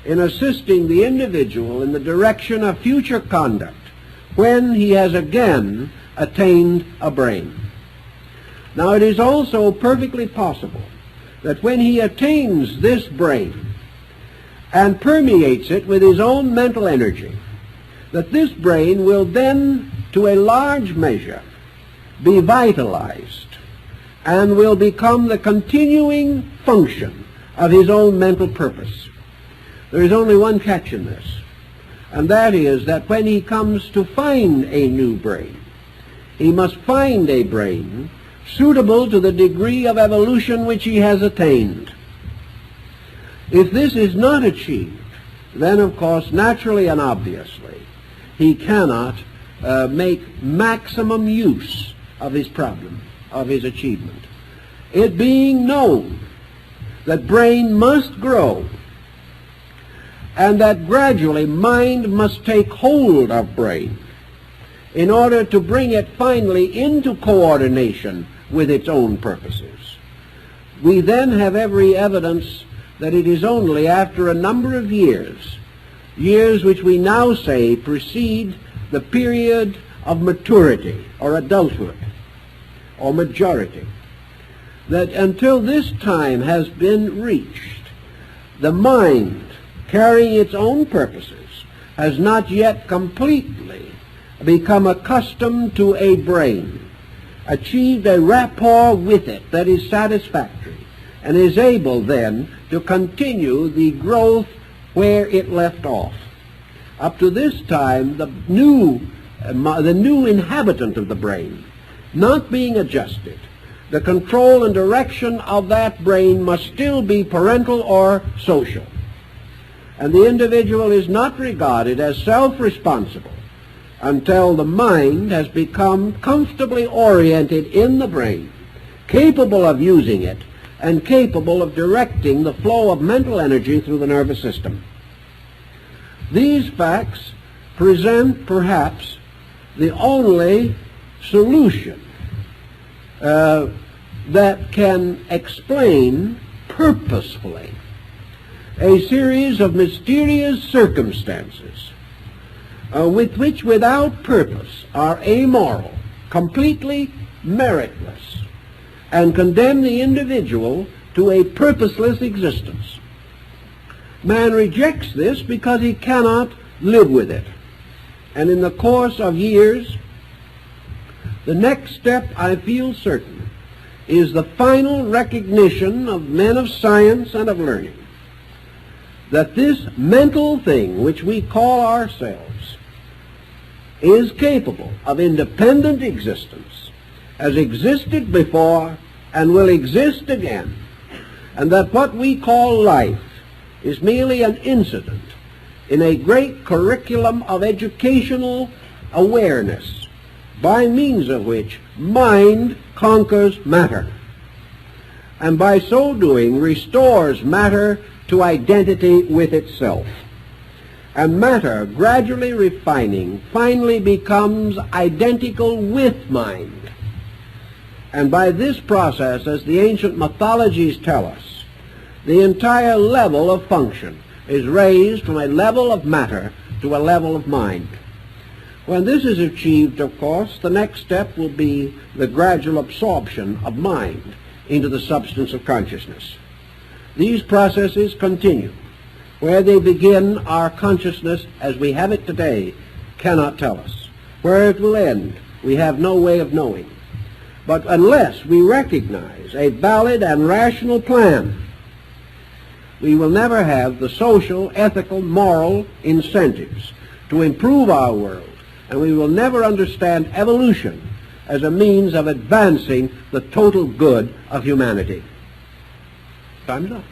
S1: in assisting the individual in the direction of future conduct when he has again attained a brain. Now, it is also perfectly possible that when he attains this brain and permeates it with his own mental energy, that this brain will then, to a large measure, be vitalized and will become the continuing function of his own mental purpose. There is only one catch in this, and that is that when he comes to find a new brain, he must find a brain suitable to the degree of evolution which he has attained. If this is not achieved, then of course, naturally and obviously, he cannot make maximum use of his problem, of his achievement. It being known that brain must grow, and that gradually mind must take hold of brain in order to bring it finally into coordination with its own purposes. We then have every evidence that it is only after a number of years which we now say precede the period of maturity or adulthood or majority, that until this time has been reached, the mind, carrying its own purposes, has not yet completely become accustomed to a brain, achieved a rapport with it that is satisfactory, and is able then to continue the growth where it left off. Up to this time, the new inhabitant of the brain, not being adjusted, the control and direction of that brain must still be parental or social. And the individual is not regarded as self-responsible until the mind has become comfortably oriented in the brain, capable of using it, and capable of directing the flow of mental energy through the nervous system. These facts present perhaps the only solution that can explain purposefully a series of mysterious circumstances which without purpose are amoral, completely meritless, and condemn the individual to a purposeless existence. Man rejects this because he cannot live with it. And in the course of years, the next step, I feel certain, is the final recognition of men of science and of learning that this mental thing which we call ourselves is capable of independent existence, has existed before and will exist again, and that what we call life is merely an incident in a great curriculum of educational awareness by means of which mind conquers matter, and by so doing restores matter to identity with itself. And matter, gradually refining, finally becomes identical with mind. And by this process, as the ancient mythologies tell us, the entire level of function is raised from a level of matter to a level of mind. When this is achieved, of course, the next step will be the gradual absorption of mind into the substance of consciousness. These processes continue. Where they begin, our consciousness as we have it today cannot tell us. Where it will end, we have no way of knowing. But unless we recognize a valid and rational plan, we will never have the social, ethical, moral incentives to improve our world, and we will never understand evolution as a means of advancing the total good of humanity. Time's up.